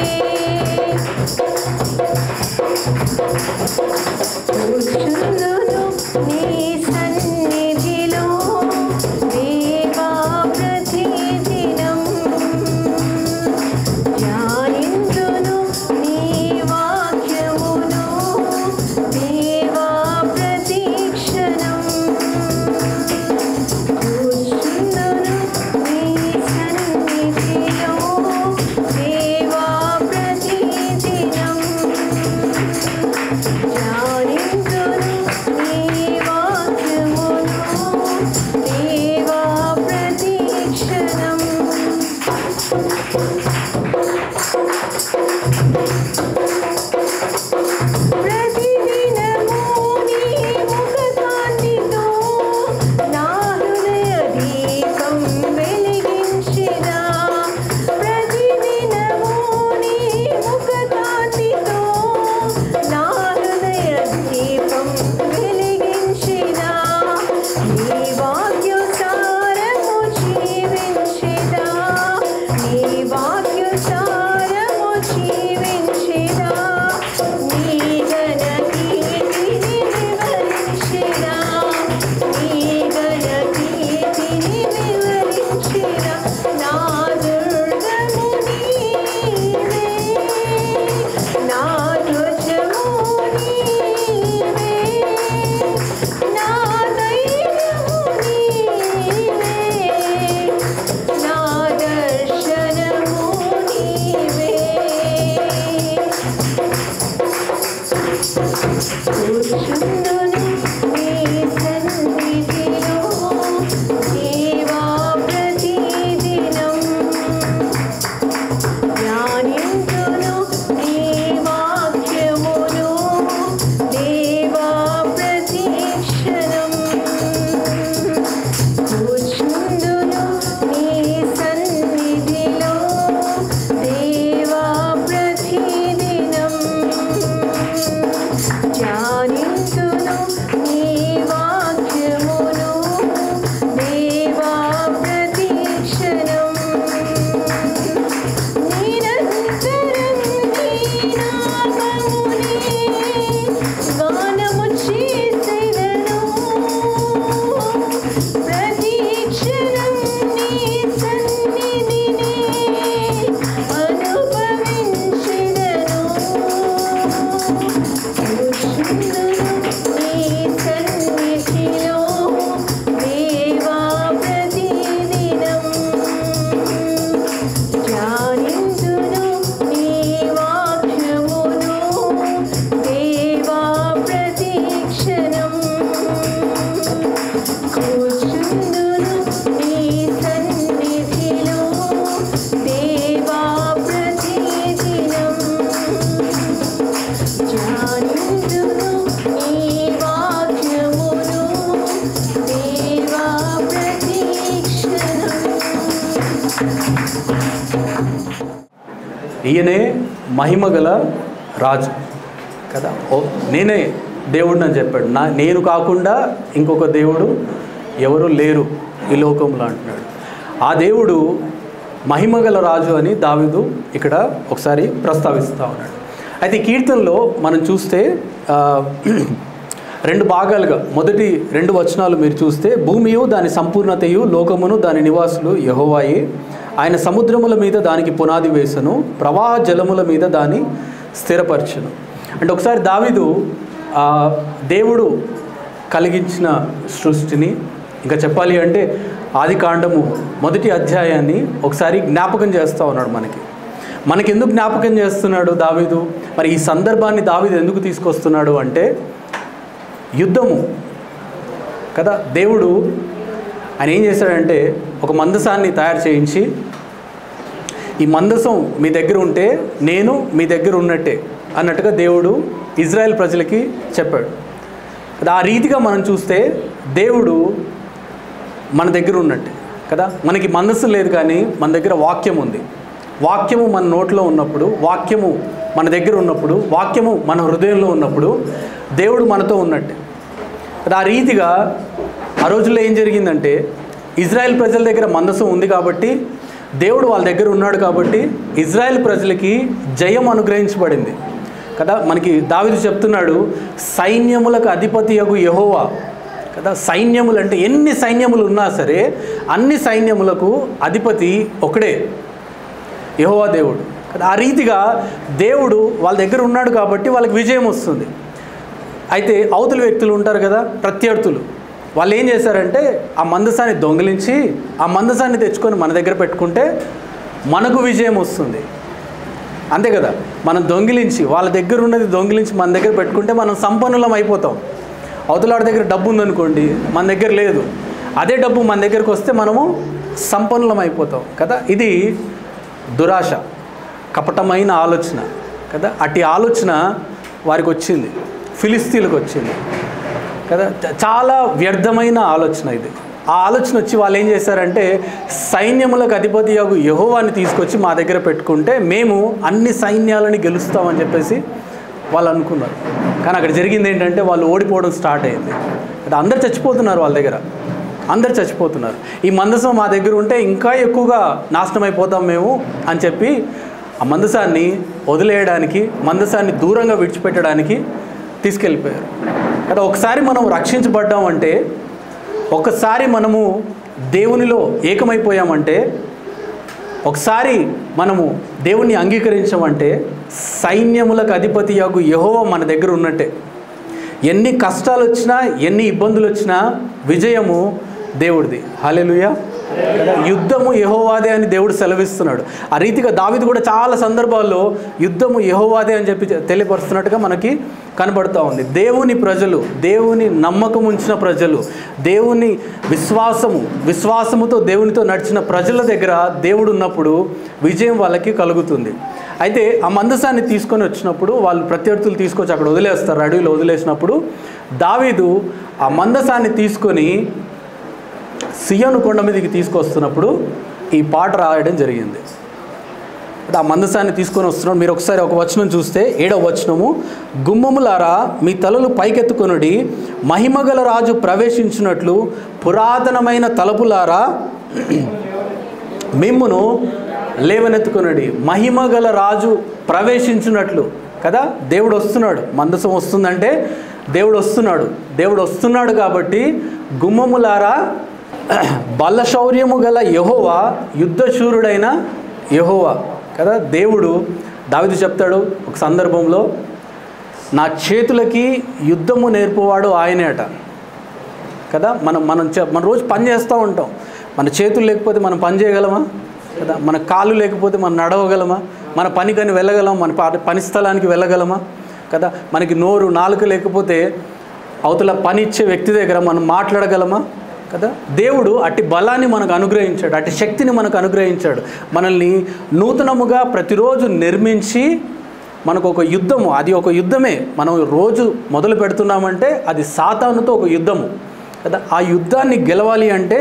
కూర్చుందును నీ సన్నిధిలో దేవా ప్రతిదినం, ధ్యానింతును నీ వాక్యమును దేవా ప్రతిక్షణం. కూర్చుందును నీ సన్నిధిలో దేవా ప్రతిదినం, ధ్యానింతును నీ వాక్యమును దేవా ప్రతిక్షణం. ప్రతిదినము నీ ముఖకాంతితో నా హృదయ దీపం వెలిగించెదా. ప్రతిదినము నీ ముఖకాంతితో నా హృదయ దీపం వెలిగించెదా. నీ వాక్యానుసారము జీవించెదా, నీ వాక్యానుసారము జీవించెదా. నీ ఘనకీర్తిని వివరించెదా, నీ ఘనకీర్తిని వివరించెదా. నా దుర్గము నీవే, నా ధ్వజము నీవే, నా ధైర్యము నీవే, నా దర్శనము నీవే. కూర్చుందును నీ సన్నిధిలో దేవా ప్రతిదినం, ధ్యానింతును నీ వాక్యమును దేవా ప్రతిక్షణం. కూర్చుందును ధ్యానింతును నీ వాక్యమును దేవా ప్రతిక్షణం నిరంతరం నీ నామమునే గానము చేసెదను ప్రతిక్షణం నీ సన్నిధినే అనుభవించెదను నీ సన్నిధిలో దేవా ప్రతిదినం ధ్యానింతును నీ వాక్యమును దేవా ప్రతిక్షణం కూర్చుందును నీ సన్నిధిలో దేవా ప్రతిదినం ధ్యానింతును నీ వాక్యమును దేవా ప్రతిక్షణం ఈయనే మహిమగల రాజు కదా. నేనే దేవుడిని అని చెప్పాడు. నేను కాకుండా ఇంకొక దేవుడు ఎవరు లేరు ఈ లోకంలో అంటున్నాడు. ఆ దేవుడు మహిమగల రాజు అని దావీదు ఇక్కడ ఒకసారి ప్రస్తావిస్తూ ఉన్నాడు. అయితే ఈ కీర్తనలో మనం చూస్తే రెండు భాగాలుగా మొదటి 2 వచనాలు మీరు చూస్తే భూమియు దాని సంపూర్ణతయు లోకమును దాని నివాసులు యెహోవాయే, ఆయన సముద్రముల మీద దానికి పునాది వేసను, ప్రవాహ జలముల మీద దాన్ని స్థిరపరచును. అంటే ఒకసారి దావీదు దేవుడు కలిగించిన సృష్టిని, ఇంకా చెప్పాలి అంటే ఆది కాండము 1వ అధ్యాయాన్ని ఒకసారి జ్ఞాపకం చేస్తూ ఉన్నాడు. మనకి ఎందుకు జ్ఞాపకం చేస్తున్నాడు దావీదు? మరి ఈ సందర్భాన్ని దావీదు ఎందుకు తీసుకొస్తున్నాడు అంటే యుద్ధము కదా. దేవుడు ఆయన ఏం చేశాడంటే ఒక మందసాన్ని తయారు చేయించి, ఈ మందసం మీ దగ్గర ఉంటే నేను మీ దగ్గర ఉన్నట్టే అన్నట్టుగా దేవుడు ఇజ్రాయెల్ ప్రజలకి చెప్పాడు. ఆ రీతిగా మనం చూస్తే దేవుడు మన దగ్గర ఉన్నట్టే కదా. మనకి మందసం లేదు కానీ మన దగ్గర వాక్యం ఉంది. వాక్యము మన నోట్లో ఉన్నప్పుడు, వాక్యము మన దగ్గర ఉన్నప్పుడు, వాక్యము మన హృదయంలో ఉన్నప్పుడు దేవుడు మనతో ఉన్నట్టే. ఆ రీతిగా ఆ రోజుల్లో ఏం జరిగిందంటే ఇజ్రాయెల్ ప్రజల దగ్గర మందసం ఉంది కాబట్టి, దేవుడు వాళ్ళ దగ్గర ఉన్నాడు కాబట్టి ఇజ్రాయెల్ ప్రజలకి జయం అనుగ్రహించబడింది కదా. మనకి దావీదు చెప్తున్నాడు, సైన్యములకు అధిపతియగు యెహోవా కదా. సైన్యములు అంటే ఎన్ని సైన్యములు ఉన్నా సరే అన్ని సైన్యములకు అధిపతి ఒకడే, యెహోవా దేవుడు కదా. ఆ రీతిగా దేవుడు వాళ్ళ దగ్గర ఉన్నాడు కాబట్టి వాళ్ళకి విజయం వస్తుంది. అయితే అవతల వ్యక్తులు ఉంటారు కదా, ప్రత్యర్థులు, వాళ్ళు ఏం చేశారంటే ఆ మందసాన్ని దొంగిలించి ఆ మందసాన్ని తెచ్చుకొని మన దగ్గర పెట్టుకుంటే మనకు విజయం వస్తుంది. అంతే కదా. మనం దొంగిలించి వాళ్ళ దగ్గర ఉన్నది దొంగిలించి మన దగ్గర పెట్టుకుంటే మనం సంపన్నులం అయిపోతాం. అవతలాడి దగ్గర డబ్బు ఉందనుకోండి, మన దగ్గర లేదు, అదే డబ్బు మన దగ్గరికి వస్తే మనము సంపన్నులం అయిపోతాం కదా. ఇది దురాశ, కపటమైన ఆలోచన కదా. అట్టి ఆలోచన వారికి వచ్చింది, ఫిలిస్తీన్లకు వచ్చింది కదా. చాలా వ్యర్థమైన ఆలోచన ఇది. ఆ ఆలోచన వచ్చి వాళ్ళు ఏం చేశారంటే సైన్యములకు అధిపతి యెహోవాని తీసుకొచ్చి మా దగ్గర పెట్టుకుంటే మేము అన్ని సైన్యాలని గెలుస్తామని చెప్పేసి వాళ్ళు అనుకున్నారు. కానీ అక్కడ జరిగింది ఏంటంటే వాళ్ళు ఓడిపోవడం స్టార్ట్ అయింది. అందరు చచ్చిపోతున్నారు, వాళ్ళ దగ్గర అందరు చచ్చిపోతున్నారు. ఈ మందసం మా దగ్గర ఉంటే ఇంకా ఎక్కువగా నాశనం అయిపోతాం మేము అని చెప్పి ఆ మందసాన్ని వదిలేయడానికి, మందసాన్ని దూరంగా విడిచిపెట్టడానికి తీసుకెళ్ళిపోయారు కదా. ఒకసారి మనం రక్షించబడ్డామంటే, ఒకసారి మనము దేవునిలో ఏకమైపోయామంటే, ఒకసారి మనము దేవుణ్ణి అంగీకరించామంటే సైన్యములకు అధిపతి యగు యెహోవా మన దగ్గర ఉన్నట్టే. ఎన్ని కష్టాలు వచ్చినా, ఎన్ని ఇబ్బందులు వచ్చినా విజయము దేవుడిది. హల్లెలూయా. యుద్ధము యెహోవాదే అని దేవుడు సెలవిస్తున్నాడు. ఆ రీతిగా దావీదు కూడా చాలా సందర్భాల్లో యుద్ధము యెహోవాదే అని చెప్పి తెలియపరుస్తున్నట్టుగా మనకి కనబడుతూ ఉంది. దేవుని ప్రజలు, దేవుని నమ్మకం ఉంచిన ప్రజలు, దేవుని విశ్వాసముతో దేవునితో నడిచిన ప్రజల దగ్గర దేవుడు ఉన్నప్పుడు విజయం వాళ్ళకి కలుగుతుంది. అయితే ఆ మందసాన్ని తీసుకొని వచ్చినప్పుడు వాళ్ళు ప్రత్యర్థులు తీసుకొచ్చి అక్కడ వదిలేస్తారు, అడవిలో వదిలేసినప్పుడు దావీదు ఆ మందసాన్ని తీసుకొని సియోను కొండ మీదకి తీసుకొస్తున్నప్పుడు ఈ పాట రాయడం జరిగింది. ఆ మందసాన్ని తీసుకొని వస్తున్నాడు. మీరు ఒకసారి ఒక వచనం చూస్తే 7వ వచనము, గుమ్మములారా మీ తలలు పైకెత్తుకొనుడి, మహిమగల రాజు ప్రవేశించినట్లు పురాతనమైన తలుపులారా మిమ్మును లేవనెత్తుకొనుడి. మహిమగల రాజు ప్రవేశించినట్లు కదా, దేవుడు వస్తున్నాడు. మందసం వస్తుందంటే దేవుడు వస్తున్నాడు. దేవుడు వస్తున్నాడు కాబట్టి గుమ్మములారా బలశౌర్యము గల యెహోవా, యుద్ధశూరుడైన యెహోవా కదా. దేవుడు దావీదు చెప్తాడు ఒక సందర్భంలో, నా చేతులకి యుద్ధము నేర్పువాడు ఆయనే అట కదా. మన రోజు పని చేస్తూ ఉంటాం. మన చేతులు లేకపోతే మనం పని చేయగలమా కదా. మన కాళ్ళు లేకపోతే మనం నడవగలమా, మన పనికని వెళ్ళగలమా, మన పని స్థలానికి వెళ్ళగలమా కదా. మనకి నోరు నాలుక లేకపోతే అవతల పని ఇచ్చే వ్యక్తి దగ్గర మనం మాట్లాడగలమా కదా. దేవుడు అట్టి బలాన్ని మనకు అనుగ్రహించాడు, అట్టి శక్తిని మనకు అనుగ్రహించాడు. మనల్ని నూతనముగా ప్రతిరోజు నిర్మించి మనకు ఒక యుద్ధము, అది ఒక యుద్ధమే. మనం రోజు మొదలు పెడుతున్నామంటే అది సాతానుతో ఒక యుద్ధము కదా. ఆ యుద్ధాన్ని గెలవాలి అంటే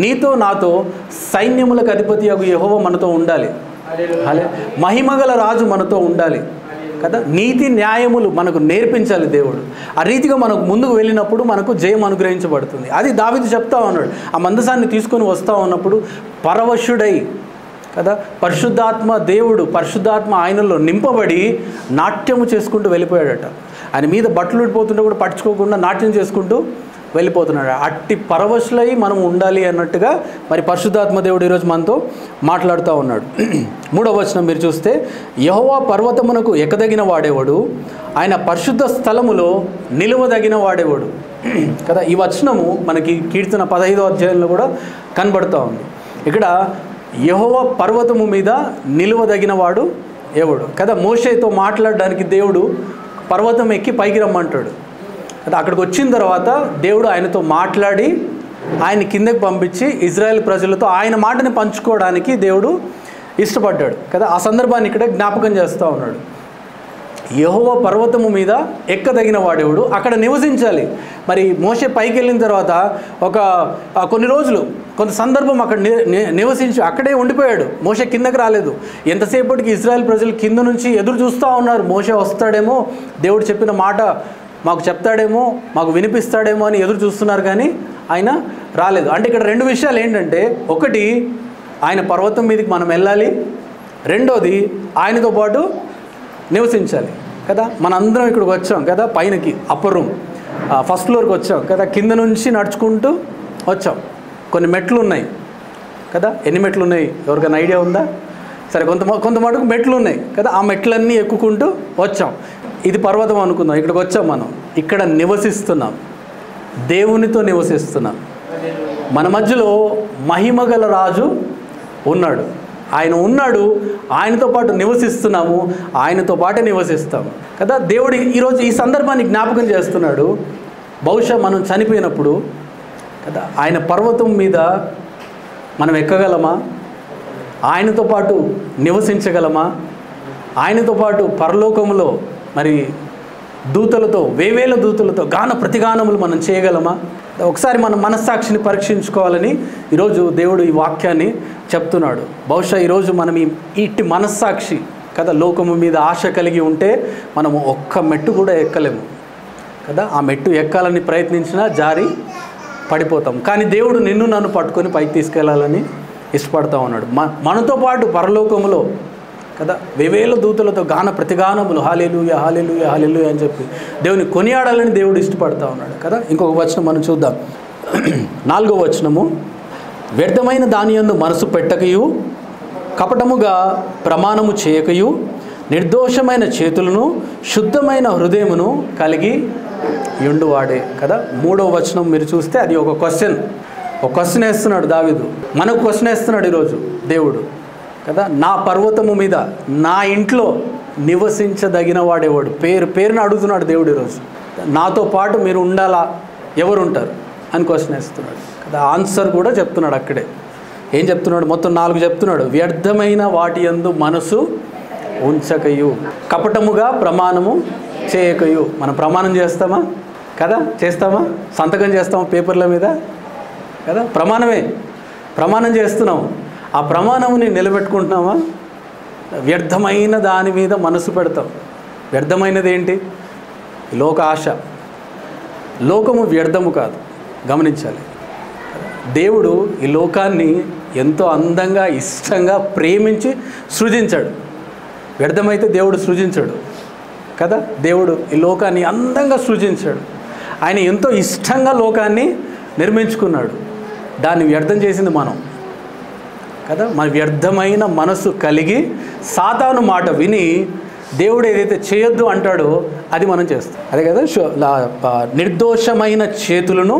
నీతో నాతో సైన్యములకు అధిపతి యెహోవా మనతో ఉండాలి. మహిమగల రాజు మనతో ఉండాలి కదా. నీతి న్యాయములు మనకు నేర్పించాలి దేవుడు. ఆ రీతిగా మనకు ముందుకు వెళ్ళినప్పుడు మనకు జయం అనుగ్రహించబడుతుంది. అది దావీదు చెప్తా ఉన్నాడు. ఆ మందసాన్ని తీసుకొని వస్తూ ఉన్నప్పుడు పరవశుడై కదా, పరిశుద్ధాత్మ దేవుడు, పరిశుద్ధాత్మ ఆయనలో నింపబడి నాట్యము చేసుకుంటూ వెళ్ళిపోయాడట. ఆయన మీద బట్టలు ఊడిపోతుంటే కూడా పట్టించుకోకుండా నాట్యం చేసుకుంటూ వెళ్ళిపోతున్నాడు. అట్టి పరవశులై మనం ఉండాలి అన్నట్టుగా మరి పరిశుద్ధాత్మ దేవుడు ఈరోజు మనతో మాట్లాడుతూ ఉన్నాడు. 3వ వచనం మీరు చూస్తే, యెహోవా పర్వతమునకు ఎక్కదగిన వాడేవాడు, ఆయన పరిశుద్ధ స్థలములో నిలువదగిన వాడేవాడు కదా. ఈ వచనము మనకి కీర్తన 15వ అధ్యాయంలో కూడా కనబడుతూ ఉంది. ఇక్కడ యెహోవా పర్వతము మీద నిలువదగిన వాడు ఎవడు కదా. మోషేతో మాట్లాడడానికి దేవుడు పర్వతం ఎక్కి పైకి రమ్మంటాడు కదా. అక్కడికి వచ్చిన తర్వాత దేవుడు ఆయనతో మాట్లాడి ఆయన కిందకి పంపించి ఇజ్రాయెల్ ప్రజలతో ఆయన మాటని పంచుకోవడానికి దేవుడు ఇష్టపడ్డాడు కదా. ఆ సందర్భాన్ని ఇక్కడ జ్ఞాపకం చేస్తూ ఉన్నాడు. యెహోవా పర్వతము మీద ఎక్కదగిన వాడేవాడు, అక్కడ నివసించాలి. మరి మోషే పైకి వెళ్ళిన తర్వాత కొన్ని రోజులు కొంత సందర్భం అక్కడ నివసించి అక్కడే ఉండిపోయాడు. మోషే కిందకి రాలేదు. ఎంతసేపటికి ఇజ్రాయెల్ ప్రజలు కింద నుంచి ఎదురు చూస్తూ ఉన్నారు, మోషే వస్తాడేమో, దేవుడు చెప్పిన మాట మాకు చెప్తాడేమో, మాకు వినిపిస్తాడేమో అని ఎదురు చూస్తున్నారు, కానీ ఆయన రాలేదు. అంటే ఇక్కడ 2 విషయాలు ఏంటంటే, ఒకటి ఆయన పర్వతం మీదకి మనం వెళ్ళాలి, రెండోది ఆయనతో పాటు నివసించాలి కదా. మనందరం ఇక్కడికి వచ్చాం కదా, పైనకి అప్పర్ రూమ్ ఫస్ట్ ఫ్లోర్కి వచ్చాం కదా. కింద నుంచి నడుచుకుంటూ వచ్చాం. కొన్ని మెట్లు ఉన్నాయి కదా. ఎన్ని మెట్లు ఉన్నాయి ఎవరికైనా ఐడియా ఉందా? సరే, కొంత మటుకు మెట్లు ఉన్నాయి కదా. ఆ మెట్లన్నీ ఎక్కుకుంటూ వచ్చాం. ఇది పర్వతం అనుకుందాం. ఇక్కడికి వచ్చాం మనం. ఇక్కడ నివసిస్తున్నాం, దేవునితో నివసిస్తున్నాం. మన మధ్యలో మహిమగల రాజు ఉన్నాడు. ఆయన ఉన్నాడు, ఆయనతో పాటు నివసిస్తున్నాము, ఆయనతో పాటే నివసిస్తాము కదా. దేవుడు ఈరోజు ఈ సందర్భాన్ని జ్ఞాపకం చేస్తున్నాడు. బహుశా మనం చనిపోయినప్పుడు కదా ఆయన పర్వతం మీద మనం ఎక్కగలమా? ఆయనతో పాటు నివసించగలమా? ఆయనతో పాటు పరలోకములో మరి దూతలతో, వేవేల దూతలతో గాన ప్రతిగానములు మనం చేయగలమా? ఒకసారి మన మనస్సాక్షిని పరీక్షించుకోవాలని ఈరోజు దేవుడు ఈ వాక్యాన్ని చెప్తున్నాడు. బహుశా ఈరోజు మనం ఇట్టి మనస్సాక్షి కదా, లోకము మీద ఆశ కలిగి ఉంటే మనము ఒక్క మెట్టు కూడా ఎక్కలేము కదా. ఆ మెట్టు ఎక్కాలని ప్రయత్నించినా జారి పడిపోతాం. కానీ దేవుడు నిన్ను నన్ను పట్టుకొని పైకి తీసుకెళ్లాలని ఇష్టపడతా ఉన్నాడు. మనతో పాటు పరలోకములో కదా వేవేల దూతలతో గాన ప్రతిగానములు హల్లెలూయా హల్లెలూయా హల్లెలూయా అని చెప్పి దేవుని కొనియాడాలని దేవుడు ఇష్టపడతా ఉన్నాడు కదా. ఇంకొక వచనం మనం చూద్దాం. 4వ వచనము, వ్యర్థమైన దానియందు మనసు పెట్టకయు, కపటముగా ప్రమాణము చేయకయు, నిర్దోషమైన చేతులను శుద్ధమైన హృదయమును కలిగి యుండువాడే కదా. 3వ వచనం మీరు చూస్తే అది ఒక క్వశ్చన్ వేస్తున్నాడు దావీదు. మనకు క్వశ్చన్ వేస్తున్నాడు ఈరోజు దేవుడు కదా. నా పర్వతము మీద, నా ఇంట్లో నివసించదగిన వాడేవాడు, పేరుని అడుగుతున్నాడు దేవుడు ఈరోజు. నాతో పాటు మీరు ఉండాలా, ఎవరు ఉంటారు అని క్వశ్చన్ వేస్తున్నాడు కదా. ఆన్సర్ కూడా చెప్తున్నాడు అక్కడే. ఏం చెప్తున్నాడు? మొత్తం 4 చెప్తున్నాడు. వ్యర్థమైన వాటి యందు మనసు ఉంచకయు, కపటముగా ప్రమాణము చేయకయు. మనం ప్రమాణం చేస్తామా కదా? చేస్తామా? సంతకం చేస్తామా పేపర్ల మీద కదా? ప్రమాణం చేస్తున్నాం. ఆ ప్రమాణముని నిలబెట్టుకుంటున్నామా వ్యర్థమైన దాని మీద మనసు పెడతాం. వ్యర్థమైనది ఏంటి? లోక ఆశ. లోకము వ్యర్థము కాదు, గమనించాలి. దేవుడు ఈ లోకాన్ని ఎంతో అందంగా ఇష్టంగా ప్రేమించి సృజించాడు. వ్యర్థమైతే దేవుడు సృజించాడు కదా. దేవుడు ఈ లోకాన్ని అందంగా సృజించాడు. ఆయన ఎంతో ఇష్టంగా లోకాన్ని నిర్మించుకున్నాడు. దాన్ని వ్యర్థం చేసింది మనం కదా. మన వ్యర్థమైన మనసు కలిగి సాతాను మాట విని దేవుడు ఏదైతే చేయొద్దు అంటాడో అది మనం చేస్తాం. అదే కదా, నిర్దోషమైన చేతులను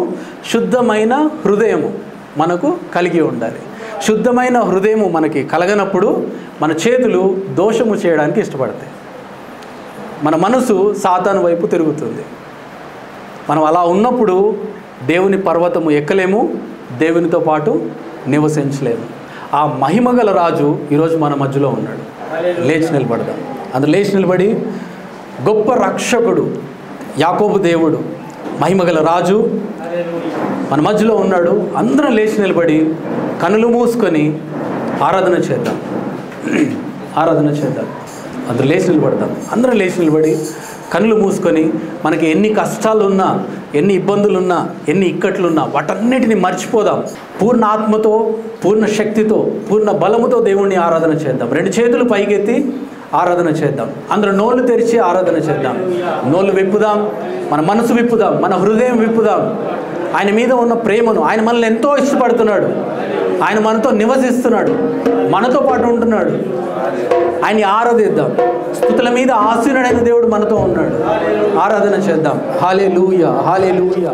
శుద్ధమైన హృదయము మనకు కలిగి ఉండాలి. శుద్ధమైన హృదయము మనకి కలగనప్పుడు మన చేతులు దోషము చేయడానికి ఇష్టపడతాయి. మన మనసు సాతాను వైపు తిరుగుతుంది. మనం అలా ఉన్నప్పుడు దేవుని పర్వతము ఎక్కలేము, దేవునితో పాటు నివసించలేము. ఆ మహిమగల రాజు ఈరోజు మన మధ్యలో ఉన్నాడు. లేచి నిలబడదాం. అందులో లేచి నిలబడి, గొప్ప రక్షకుడు యాకోబు దేవుడు, మహిమగల రాజు మన మధ్యలో ఉన్నాడు. అందరం లేచి నిలబడి కనులు మూసుకొని ఆరాధన చేద్దాం. ఆరాధన చేద్దాం. అందరూ లేచి నిలబడదాం. అందరం లేచి నిలబడి కనులు మూసుకొని, మనకి ఎన్ని కష్టాలున్నా, ఎన్ని ఇబ్బందులున్నా, ఎన్ని ఇక్కట్లున్నా వాటన్నిటిని మర్చిపోదాం. పూర్ణ ఆత్మతో, పూర్ణ శక్తితో, పూర్ణ బలముతో దేవుణ్ణి ఆరాధన చేద్దాం. రెండు చేతులు పైకెత్తి ఆరాధన చేద్దాం. అందరూ నోళ్ళు తెరిచి ఆరాధన చేద్దాం. నోళ్ళు విప్పుదాం, మన మనసు విప్పుదాం, మన హృదయం విప్పుదాం. ఆయన మీద ఉన్న ప్రేమను, ఆయన మనల్ని ఎంతో ఇష్టపడుతున్నాడు. ఆయన మనతో నివసిస్తున్నాడు, మనతో పాటు ఉంటున్నాడు. ఆయన్ని ఆరాధిద్దాం. స్తుతుల మీద ఆసీనుడైన దేవుడు మనతో ఉన్నాడు. ఆరాధన చేద్దాం. హల్లెలూయా, హల్లెలూయా.